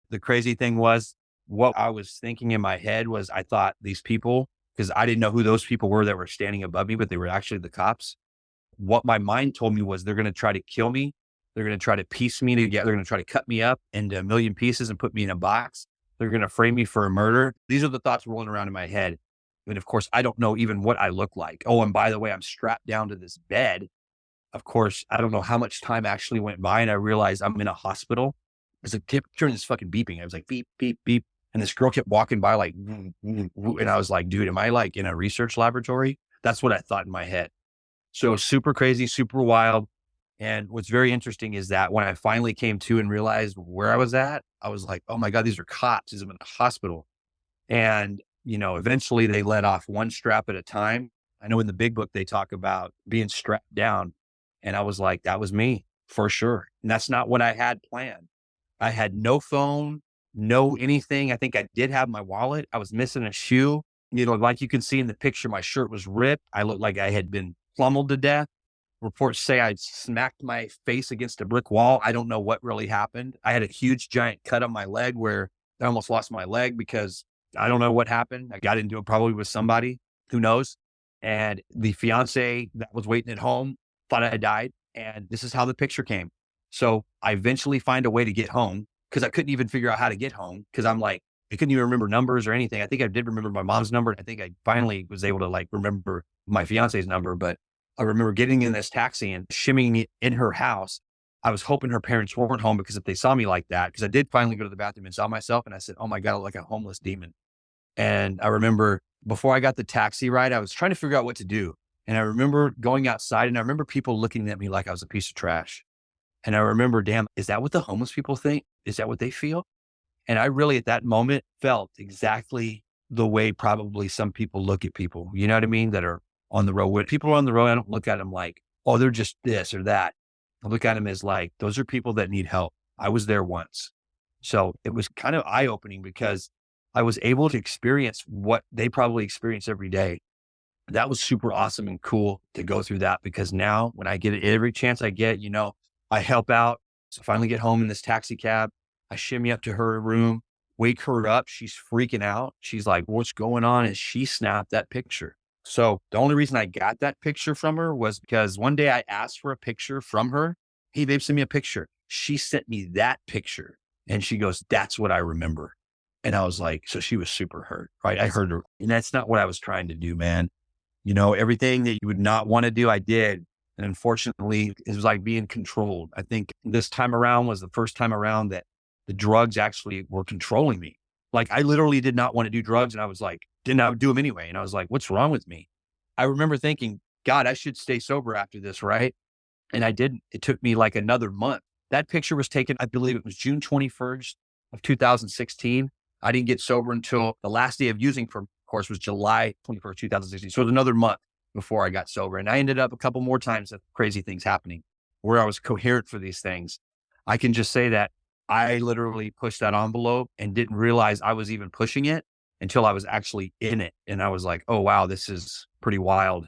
The crazy thing was what I was thinking in my head was I thought these people, because I didn't know who those people were that were standing above me, but they were actually the cops. What my mind told me was they're going to try to kill me. They're going to try to piece me together. They're going to try to cut me up into a million pieces and put me in a box. They're going to frame me for a murder. These are the thoughts rolling around in my head. And of course, I don't know even what I look like. Oh, and by the way, I'm strapped down to this bed. Of course, I don't know how much time actually went by and I realized I'm in a hospital. It's like turning this fucking beeping. I was like, beep, beep, beep. And this girl kept walking by like, woo, woo, woo. And I was like, dude, am I like in a research laboratory? That's what I thought in my head. So super crazy, super wild. And what's very interesting is that when I finally came to and realized where I was at, I was like, oh my God, these are cops. I'm in a hospital. And, eventually they let off one strap at a time. I know in the big book, they talk about being strapped down. And I was like, that was me for sure. And that's not what I had planned. I had no phone, no anything. I think I did have my wallet. I was missing a shoe. Like you can see in the picture, my shirt was ripped. I looked like I had been pummeled to death. Reports say I smacked my face against a brick wall. I don't know what really happened. I had a huge giant cut on my leg where I almost lost my leg because I don't know what happened. I got into it probably with somebody, who knows? And the fiance that was waiting at home thought I had died. And this is how the picture came. So I eventually find a way to get home because I couldn't even figure out how to get home because I'm like, I couldn't even remember numbers or anything. I think I did remember my mom's number. I think I finally was able to like remember my fiance's number, but I remember getting in this taxi and shimmying in her house. I was hoping her parents weren't home, because if they saw me like that, because I did finally go to the bathroom and saw myself, and I said, oh my God, I look like a homeless demon. And I remember before I got the taxi ride, I was trying to figure out what to do. And I remember going outside, and I remember people looking at me like I was a piece of trash. And I remember, damn, is that what the homeless people think? Is that what they feel? And I really, at that moment, felt exactly the way probably some people look at people, you know what I mean? That are on the road. When people are on the road, I don't look at them like, oh, they're just this or that. I look at them as like, those are people that need help. I was there once. So it was kind of eye-opening, because I was able to experience what they probably experience every day. That was super awesome and cool to go through that, because now when I get it, every chance I get, I help out. So finally get home in this taxi cab. I shimmy up to her room, wake her up. She's freaking out. She's like, what's going on? And she snapped that picture. So the only reason I got that picture from her was because one day I asked for a picture from her. Hey, babe, send me a picture. She sent me that picture, and she goes, that's what I remember. And I was like, so she was super hurt, right? I heard her. And that's not what I was trying to do, man. Everything that you would not want to do, I did. And unfortunately, it was like being controlled. I think this time around was the first time around that the drugs actually were controlling me. Like, I literally did not want to do drugs, and I was like, did not do them anyway. And I was like, what's wrong with me? I remember thinking, God, I should stay sober after this, right? And I didn't. It took me like another month. That picture was taken, I believe it was June 21st of 2016. I didn't get sober until the last day of using, of course, was July 21st, 2016. So it was another month before I got sober. And I ended up a couple more times of crazy things happening where I was coherent for these things. I can just say that I literally pushed that envelope and didn't realize I was even pushing it until I was actually in it. And I was like, oh, wow, this is pretty wild.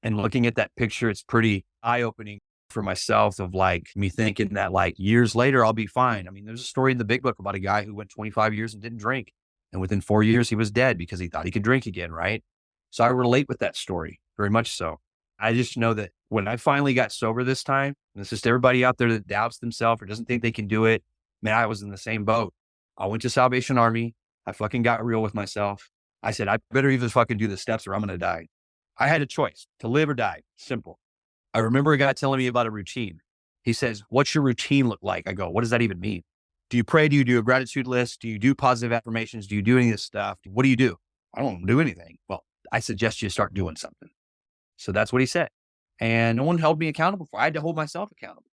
And looking at that picture, it's pretty eye-opening for myself, of like me thinking that like years later, I'll be fine. I mean, there's a story in the big book about a guy who went 25 years and didn't drink. And within 4 years, he was dead because he thought he could drink again, right? So I relate with that story very much so. I just know that when I finally got sober this time, and this is to everybody out there that doubts themselves or doesn't think they can do it, man, I was in the same boat. I went to Salvation Army. I fucking got real with myself. I said, I better even fucking do the steps or I'm going to die. I had a choice to live or die. Simple. I remember a guy telling me about a routine. He says, what's your routine look like? I go, what does that even mean? Do you pray? Do you do a gratitude list? Do you do positive affirmations? Do you do any of this stuff? What do you do? I don't do anything. Well, I suggest you start doing something. So that's what he said. And no one held me accountable for it. I had to hold myself accountable.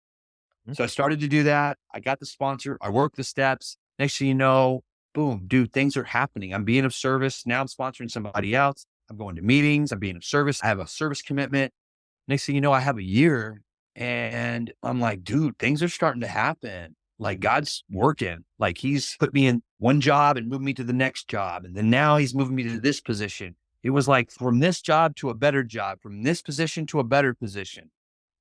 So I started to do that. I got the sponsor. I worked the steps. Next thing you know, boom, dude, things are happening. I'm being of service. Now I'm sponsoring somebody else. I'm going to meetings. I'm being of service. I have a service commitment. Next thing you know, I have a year, and I'm like, dude, things are starting to happen. Like, God's working. Like, he's put me in one job and moved me to the next job. And then now he's moving me to this position. It was like from this job to a better job, from this position to a better position.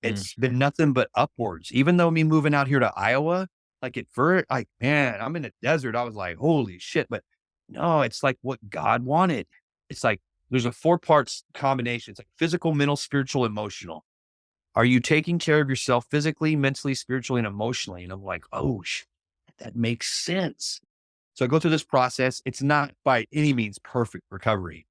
It's been nothing but upwards. Even though me moving out here to Iowa, like at first, like, man, I'm in a desert. I was like, holy shit. But no, it's like what God wanted. It's like, there's a 4 parts combination. It's like physical, mental, spiritual, emotional. Are you taking care of yourself physically, mentally, spiritually, and emotionally? And I'm like, oh, that makes sense. So I go through this process. It's not by any means perfect recovery.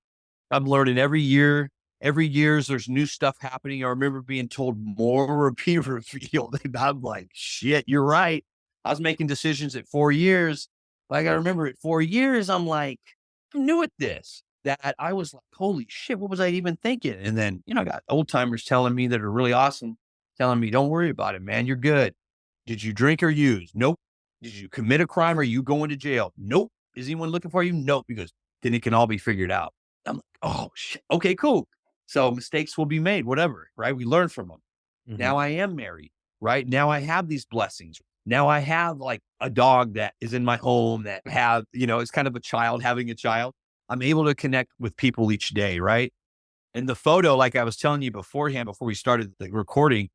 I'm learning every year. Every year there's new stuff happening. I remember being told more will be revealed. And I'm like, shit, you're right. I was making decisions at 4 years. But I got to remember at 4 years, I'm like, I'm new at this. That I was like, holy shit, what was I even thinking? And then, I got old timers telling me that are really awesome, telling me, don't worry about it, man. You're good. Did you drink or use? Nope. Did you commit a crime? Or are you going to jail? Nope. Is anyone looking for you? Nope. Because then it can all be figured out. I'm like, oh shit. Okay, cool. So mistakes will be made, whatever, right? We learn from them. Mm-hmm. Now I am married, right? Now I have these blessings. Now I have like a dog that is in my home that have, it's kind of a child having a child. I'm able to connect with people each day, right? And the photo, like I was telling you beforehand, before we started the recording,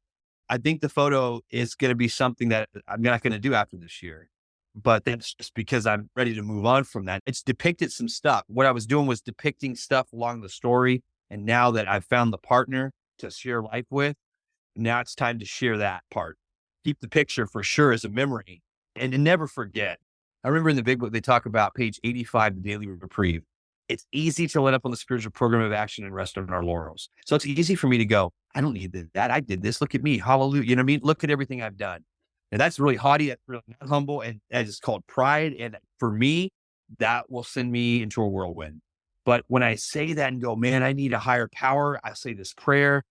I think the photo is going to be something that I'm not going to do after this year. But that's just because I'm ready to move on from that. It's depicted some stuff. What I was doing was depicting stuff along the story. And now that I've found the partner to share life with, now it's time to share that part. Keep the picture for sure as a memory and never forget. I remember in the big book, they talk about page 85, the daily reprieve. It's easy to let up on the spiritual program of action and rest on our laurels. So it's easy for me to go, I don't need that. I did this. Look at me. Hallelujah. You know what I mean? Look at everything I've done. And that's really haughty. That's really not humble. And that is called pride. And for me, that will send me into a whirlwind. But when I say that and go, man, I need a higher power, I say this prayer,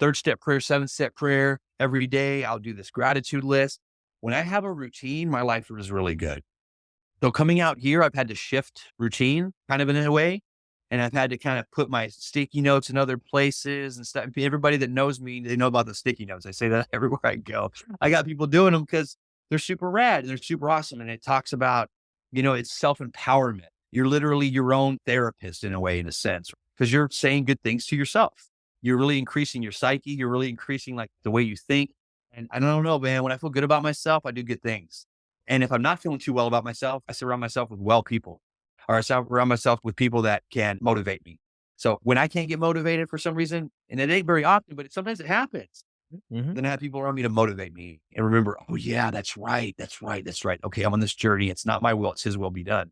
3rd-step prayer, 7th-step prayer every day. I'll do this gratitude list. When I have a routine, my life is really good. So coming out here, I've had to shift routine kind of in a way. And I've had to kind of put my sticky notes in other places and stuff. Everybody that knows me, they know about the sticky notes. I say that everywhere I go. I got people doing them because they're super rad and they're super awesome. And it talks about, it's self-empowerment. You're literally your own therapist in a way, in a sense, because you're saying good things to yourself. You're really increasing your psyche. You're really increasing like the way you think. And I don't know, man, when I feel good about myself, I do good things. And if I'm not feeling too well about myself, I surround myself with well people, or I surround myself with people that can motivate me. So when I can't get motivated for some reason, and it ain't very often, but sometimes it happens, then I have people around me to motivate me and remember, oh yeah, that's right. That's right. That's right. Okay. I'm on this journey. It's not my will. It's his will be done.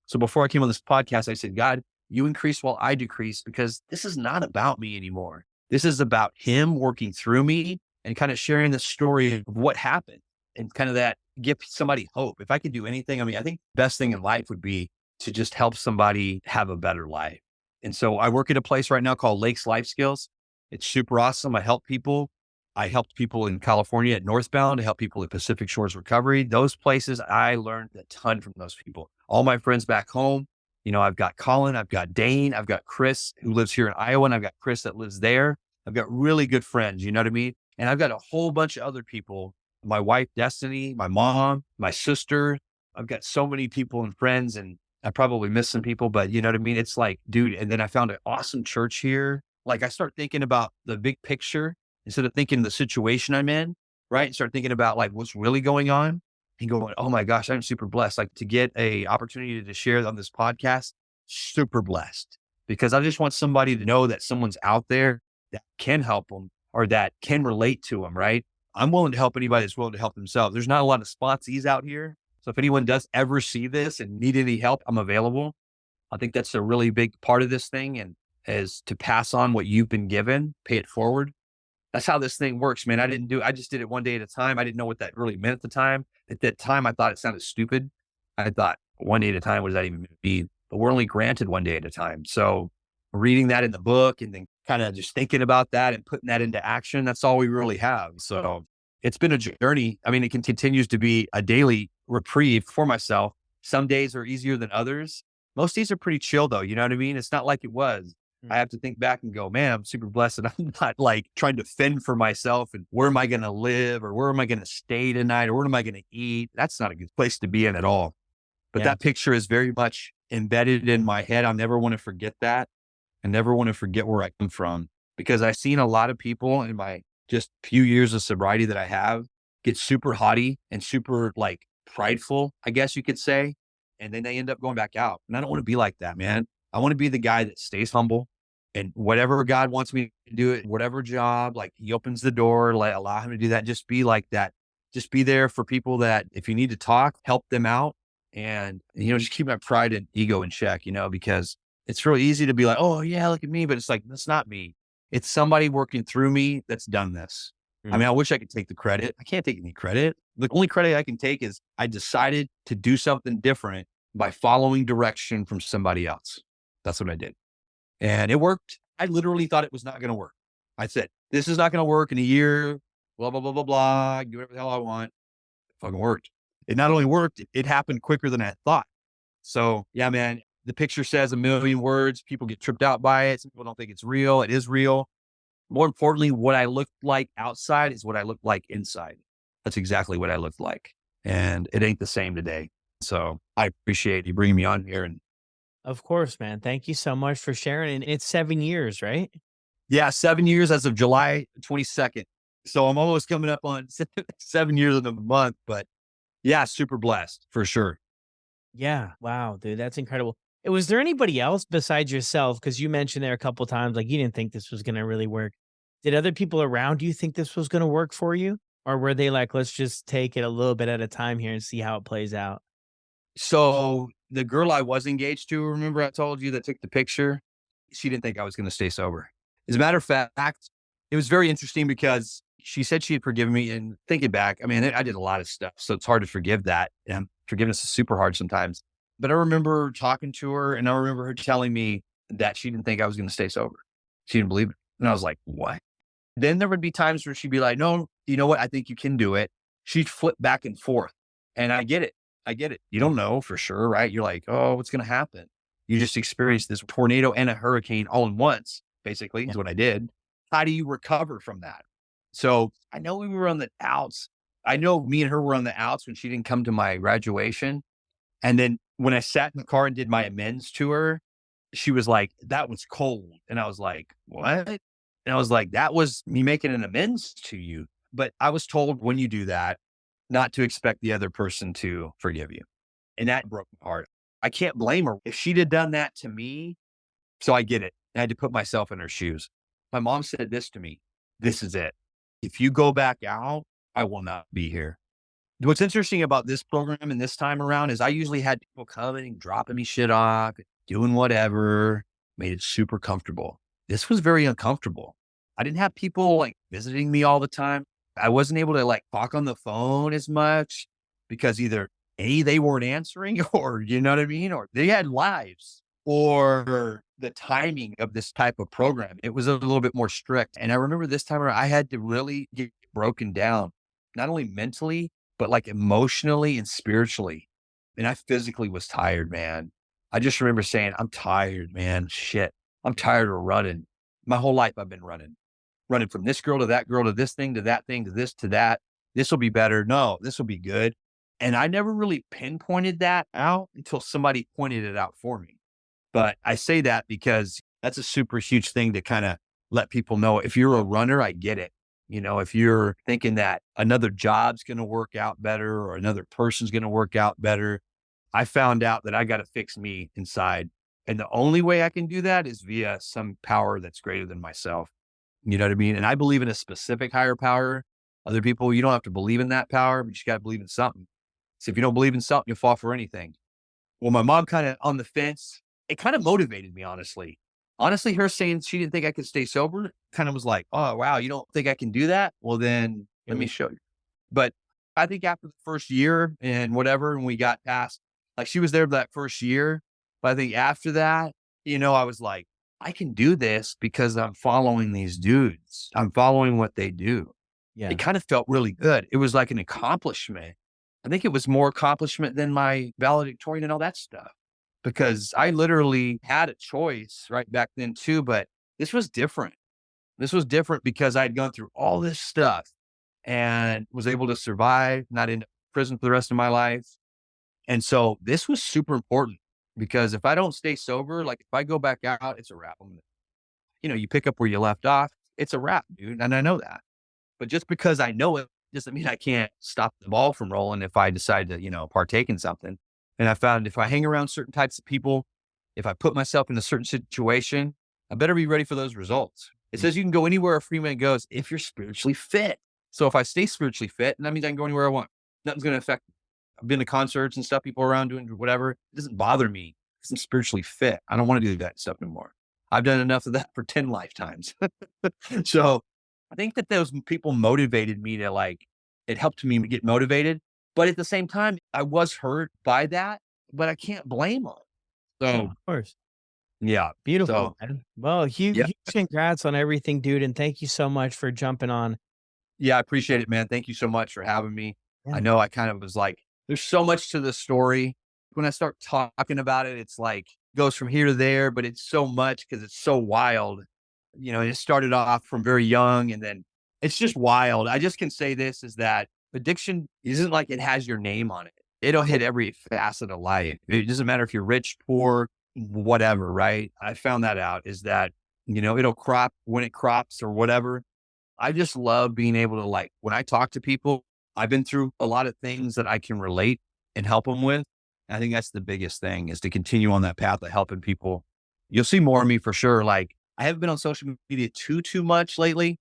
So before I came on this podcast, I said, God, you increase while I decrease, because this is not about me anymore. This is about him working through me and kind of sharing the story of what happened and kind of that give somebody hope. If I could do anything, I think the best thing in life would be to just help somebody have a better life. And so I work at a place right now called Lakes Life Skills. It's super awesome. I help people. I helped people in California at Northbound. I help people at Pacific Shores Recovery. Those places, I learned a ton from those people. All my friends back home, I've got Colin, I've got Dane, I've got Chris who lives here in Iowa, and I've got Chris that lives there. I've got really good friends, you know what I mean? And I've got a whole bunch of other people, my wife, Destiny, my mom, my sister. I've got so many people and friends, and I probably miss some people, but you know what I mean? It's like, dude, and then I found an awesome church here. Like I start thinking about the big picture instead of thinking the situation I'm in, right? And start thinking about like what's really going on and going, oh my gosh, I'm super blessed. Like to get a opportunity to share on this podcast, super blessed, because I just want somebody to know that someone's out there that can help them or that can relate to them, right? I'm willing to help anybody that's willing to help themselves. There's not a lot of sponsees out here. So if anyone does ever see this and need any help, I'm available. I think that's a really big part of this thing, and is to pass on what you've been given, pay it forward. That's how this thing works, man. I just did it one day at a time. I didn't know what that really meant at the time. At that time, I thought it sounded stupid. I thought one day at a time, what does that even mean? But we're only granted one day at a time. So reading that in the book and then kind of just thinking about that and putting that into action, that's all we really have. So it's been a journey. It continues to be a daily reprieve for myself. Some days are easier than others. Most days are pretty chill though. You know what I mean? It's not like it was. I have to think back and go, man, I'm super blessed. And I'm not like trying to fend for myself and where am I going to live or where am I going to stay tonight or where am I going to eat? That's not a good place to be in at all. But that picture is very much embedded in my head. I never want to forget that. I never want to forget where I come from, because I've seen a lot of people in my just few years of sobriety that I have get super haughty and super like prideful, I guess you could say. And then they end up going back out. And I don't want to be like that, man. I want to be the guy that stays humble. And whatever God wants me to do it, whatever job, like he opens the door, like allow him to do that. Just be like that. Just be there for people that if you need to talk, help them out. And, just keep my pride and ego in check, because it's really easy to be like, oh yeah, look at me. But it's like, that's not me. It's somebody working through me that's done this. I wish I could take the credit. I can't take any credit. The only credit I can take is I decided to do something different by following direction from somebody else. That's what I did. And it worked. I literally thought it was not going to work. I said, this is not going to work in a year, blah, blah, blah, blah, blah. Do whatever the hell I want. It fucking worked. It not only worked, it happened quicker than I thought. So yeah, man, the picture says a million words. People get tripped out by it. Some people don't think it's real. It is real. More importantly, what I looked like outside is what I looked like inside. That's exactly what I looked like. And it ain't the same today. So I appreciate you bringing me on here. And Of course, man. Thank you so much for sharing. And it's 7 years, right? yeah, 7 years as of July 22nd. So I'm almost coming up on 7 years in a month, but yeah, super blessed for sure. Yeah. Wow, dude, that's incredible. Was there anybody else besides yourself? Because you mentioned there a couple times, like you didn't think this was going to really work. Did other people around you think this was going to work for you? Or were they like, let's just take it a little bit at a time here and see how it plays out? So the girl I was engaged to, remember I told you that took the picture? She didn't think I was going to stay sober. As a matter of fact, it was very interesting because she said she had forgiven me. And thinking back, I mean, I did a lot of stuff, so it's hard to forgive that. And forgiveness is super hard sometimes. But I remember talking to her, and I remember her telling me that she didn't think I was going to stay sober. She didn't believe it. And I was like, what? Then there would be times where she'd be like, no, you know what? I think you can do it. She'd flip back and forth. And I get it. I get it. You don't know for sure, right? You're like, oh, what's going to happen? You just experienced this tornado and a hurricane all in once, basically, is what I did. How do you recover from that? So I know we were on the outs. I know me and her were on the outs when she didn't come to my graduation. And then when I sat in the car and did my amends to her, she was like, that was cold. And I was like, what? And I was like, that was me making an amends to you. But I was told when you do that, not to expect the other person to forgive you. And that broke my heart. I can't blame her. If she'd have done that to me, so I get it. I had to put myself in her shoes. My mom said this to me. This is it. If you go back out, I will not be here. What's interesting about this program and this time around is I usually had people coming, dropping me shit off, doing whatever, made it super comfortable. This was very uncomfortable. I didn't have people like visiting me all the time. I wasn't able to like talk on the phone as much because either A, they weren't answering or, you know what I mean? Or they had lives or the timing of this type of program. It was a little bit more strict. And I remember this time around, I had to really get broken down, not only mentally, but like emotionally and spiritually. And I physically was tired, man. I just remember saying, I'm tired, man. Shit. I'm tired of running. My whole life I've been running from this girl to this thing, to that thing, to this, to that. This will be better. No, this will be good. And I never really pinpointed that out until somebody pointed it out for me. But I say that because that's a super huge thing to kind of let people know. If you're a runner, I get it. You know, if you're thinking that another job's going to work out better or another person's going to work out better, I found out that I got to fix me inside. And the only way I can do that is via some power that's greater than myself. You know what I mean? And I believe in a specific higher power. Other people, you don't have to believe in that power, but you got to believe in something. So if you don't believe in something, you'll fall for anything. Well, my mom kind of on the fence, it kind of motivated me, honestly. Honestly, her saying she didn't think I could stay sober kind of was like, oh, wow, you don't think I can do that? Well, then let me show you. But I think after the first year and whatever, and we got past, like she was there for that first year. But I think after that, you know, I was like, I can do this because I'm following these dudes. I'm following what they do. Yeah. It kind of felt really good. It was like an accomplishment. I think it was more accomplishment than my valedictorian and all that stuff, because I literally had a choice right back then too, but this was different. This was different because I'd gone through all this stuff and was able to survive, not in prison for the rest of my life. And so this was super important because if I don't stay sober, like if I go back out, it's a wrap. You know, you pick up where you left off. It's a wrap, dude. And I know that. But just because I know it doesn't mean I can't stop the ball from rolling if I decide to, you know, partake in something. And I found if I hang around certain types of people, if I put myself in a certain situation, I better be ready for those results. It says you can go anywhere a free man goes if you're spiritually fit. So if I stay spiritually fit, and that means I can go anywhere I want. Nothing's going to affect me. I've been to concerts and stuff, people around doing whatever. It doesn't bother me because I'm spiritually fit. I don't want to do that stuff anymore. I've done enough of that for 10 lifetimes. So I think that those people motivated me to like, it helped me get motivated. But at the same time, I was hurt by that, but I can't blame them. So, of course. Yeah. Beautiful. So, Man. Well, huge congrats on everything, dude. And thank you so much for jumping on. Yeah, I appreciate it, man. Thank you so much for having me. Yeah. I know I kind of was like, there's so much to the story. When I start talking about it, it's like goes from here to there, but it's so much because it's so wild. You know, it started off from very young and then it's just wild. I just can say this is that addiction isn't like it has your name on it. It'll hit every facet of life. It doesn't matter if you're rich, poor, whatever, right? I found that out is that, you know, it'll crop when it crops or whatever. I just love being able to like, when I talk to people, I've been through a lot of things that I can relate and help them with. I think that's the biggest thing is to continue on that path of helping people. You'll see more of me for sure. Like I haven't been on social media too much lately.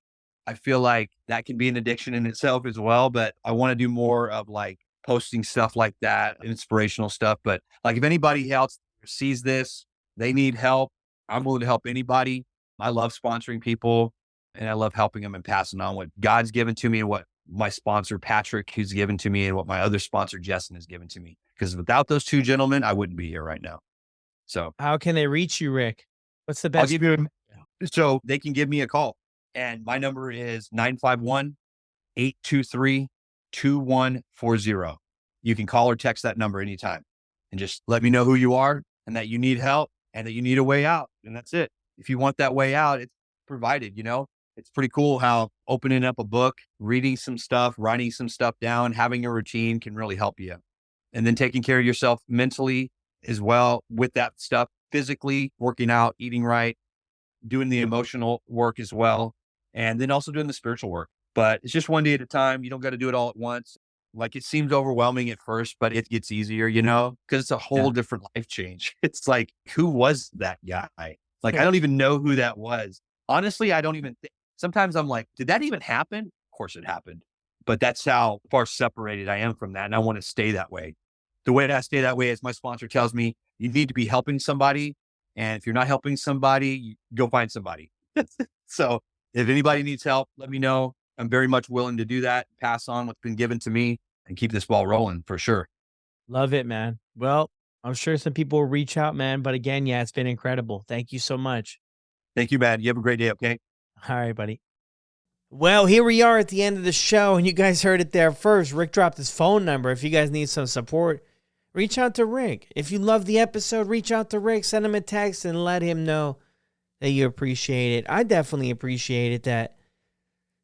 I feel like that can be an addiction in itself as well, but I want to do more of like posting stuff like that, inspirational stuff. But like if anybody else sees this, they need help. I'm willing to help anybody. I love sponsoring people. And I love helping them and passing on what God's given to me and what my sponsor, Patrick, who's given to me, and what my other sponsor, Justin, has given to me. Because without those two gentlemen, I wouldn't be here right now. So How can they reach you, Rick? What's the I'll best? give you, so they can give me a call. And my number is 951-823-2140. You can call or text that number anytime and just let me know who you are and that you need help and that you need a way out. And that's it. If you want that way out, it's provided, It's pretty cool how opening up a book, reading some stuff, writing some stuff down, having a routine can really help you. And then taking care of yourself mentally as well with that stuff, physically, working out, eating right, doing the emotional work as well, and then also doing the spiritual work. But it's just one day at a time. You don't got to do it all at once. Like, it seems overwhelming at first, but it gets easier, because it's a whole different life change. It's like, who was that guy? Like, I don't even know who that was. Honestly, I don't even think. Sometimes I'm like, did that even happen? Of course it happened. But that's how far separated I am from that. And I want to stay that way. The way that I stay that way is my sponsor tells me, you need to be helping somebody. And if you're not helping somebody, go find somebody. So if anybody needs help, let me know. I'm very much willing to do that, pass on what's been given to me, and keep this ball rolling for sure. Love it, man. Well, I'm sure some people will reach out, man. But again, it's been incredible. Thank you so much. Thank you, man. You have a great day, okay? All right, buddy. Well, here we are at the end of the show, and you guys heard it there first. Rick dropped his phone number. If you guys need some support, reach out to Rick. If you love the episode, reach out to Rick, send him a text, and let him know that you appreciate it. I definitely appreciate it that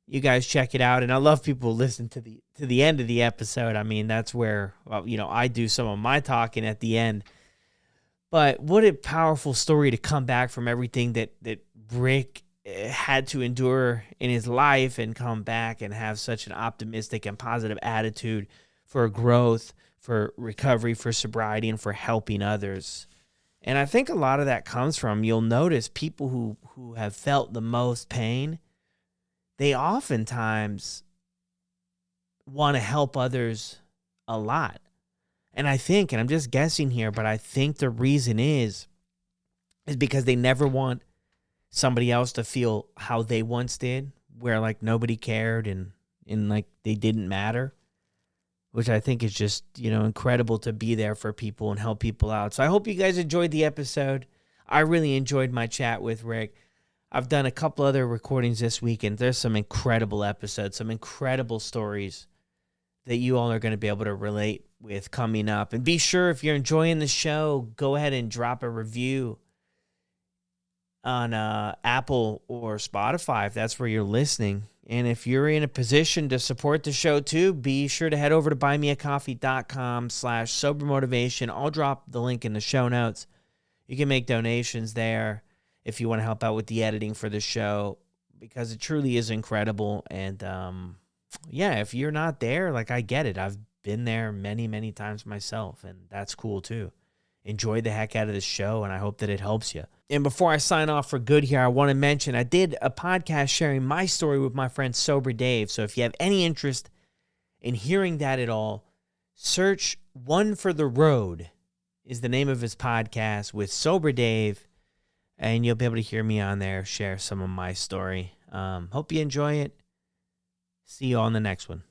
you guys check it out, and I love people who listen to the end of the episode. I mean, that's where I do some of my talking at the end. But what a powerful story to come back from everything that Rick had to endure in his life and come back and have such an optimistic and positive attitude for growth, for recovery, for sobriety, and for helping others. And I think a lot of that comes from, you'll notice people who have felt the most pain, they oftentimes want to help others a lot. And I think, and I'm just guessing here, but I think the reason is because they never want somebody else to feel how they once did, where like nobody cared and like they didn't matter, which I think is just, incredible to be there for people and help people out. So I hope you guys enjoyed the episode. I really enjoyed my chat with Rick. I've done a couple other recordings this week, and there's some incredible episodes, some incredible stories that you all are going to be able to relate with coming up. And be sure, if you're enjoying the show, go ahead and drop a review on Apple or Spotify if that's where you're listening. And if you're in a position to support the show too, be sure to head over to buymeacoffee.com/sobermotivation. I'll drop the link in the show notes. You can make donations there if you want to help out with the editing for the show, because it truly is incredible. And if you're not there, like, I get it. I've been there many, many times myself, and that's cool too. Enjoy the heck out of the show, and I hope that it helps you. And before I sign off for good here, I want to mention I did a podcast sharing my story with my friend Sober Dave. So if you have any interest in hearing that at all, search One for the Road is the name of his podcast with Sober Dave, and you'll be able to hear me on there share some of my story. Hope you enjoy it. See you on the next one.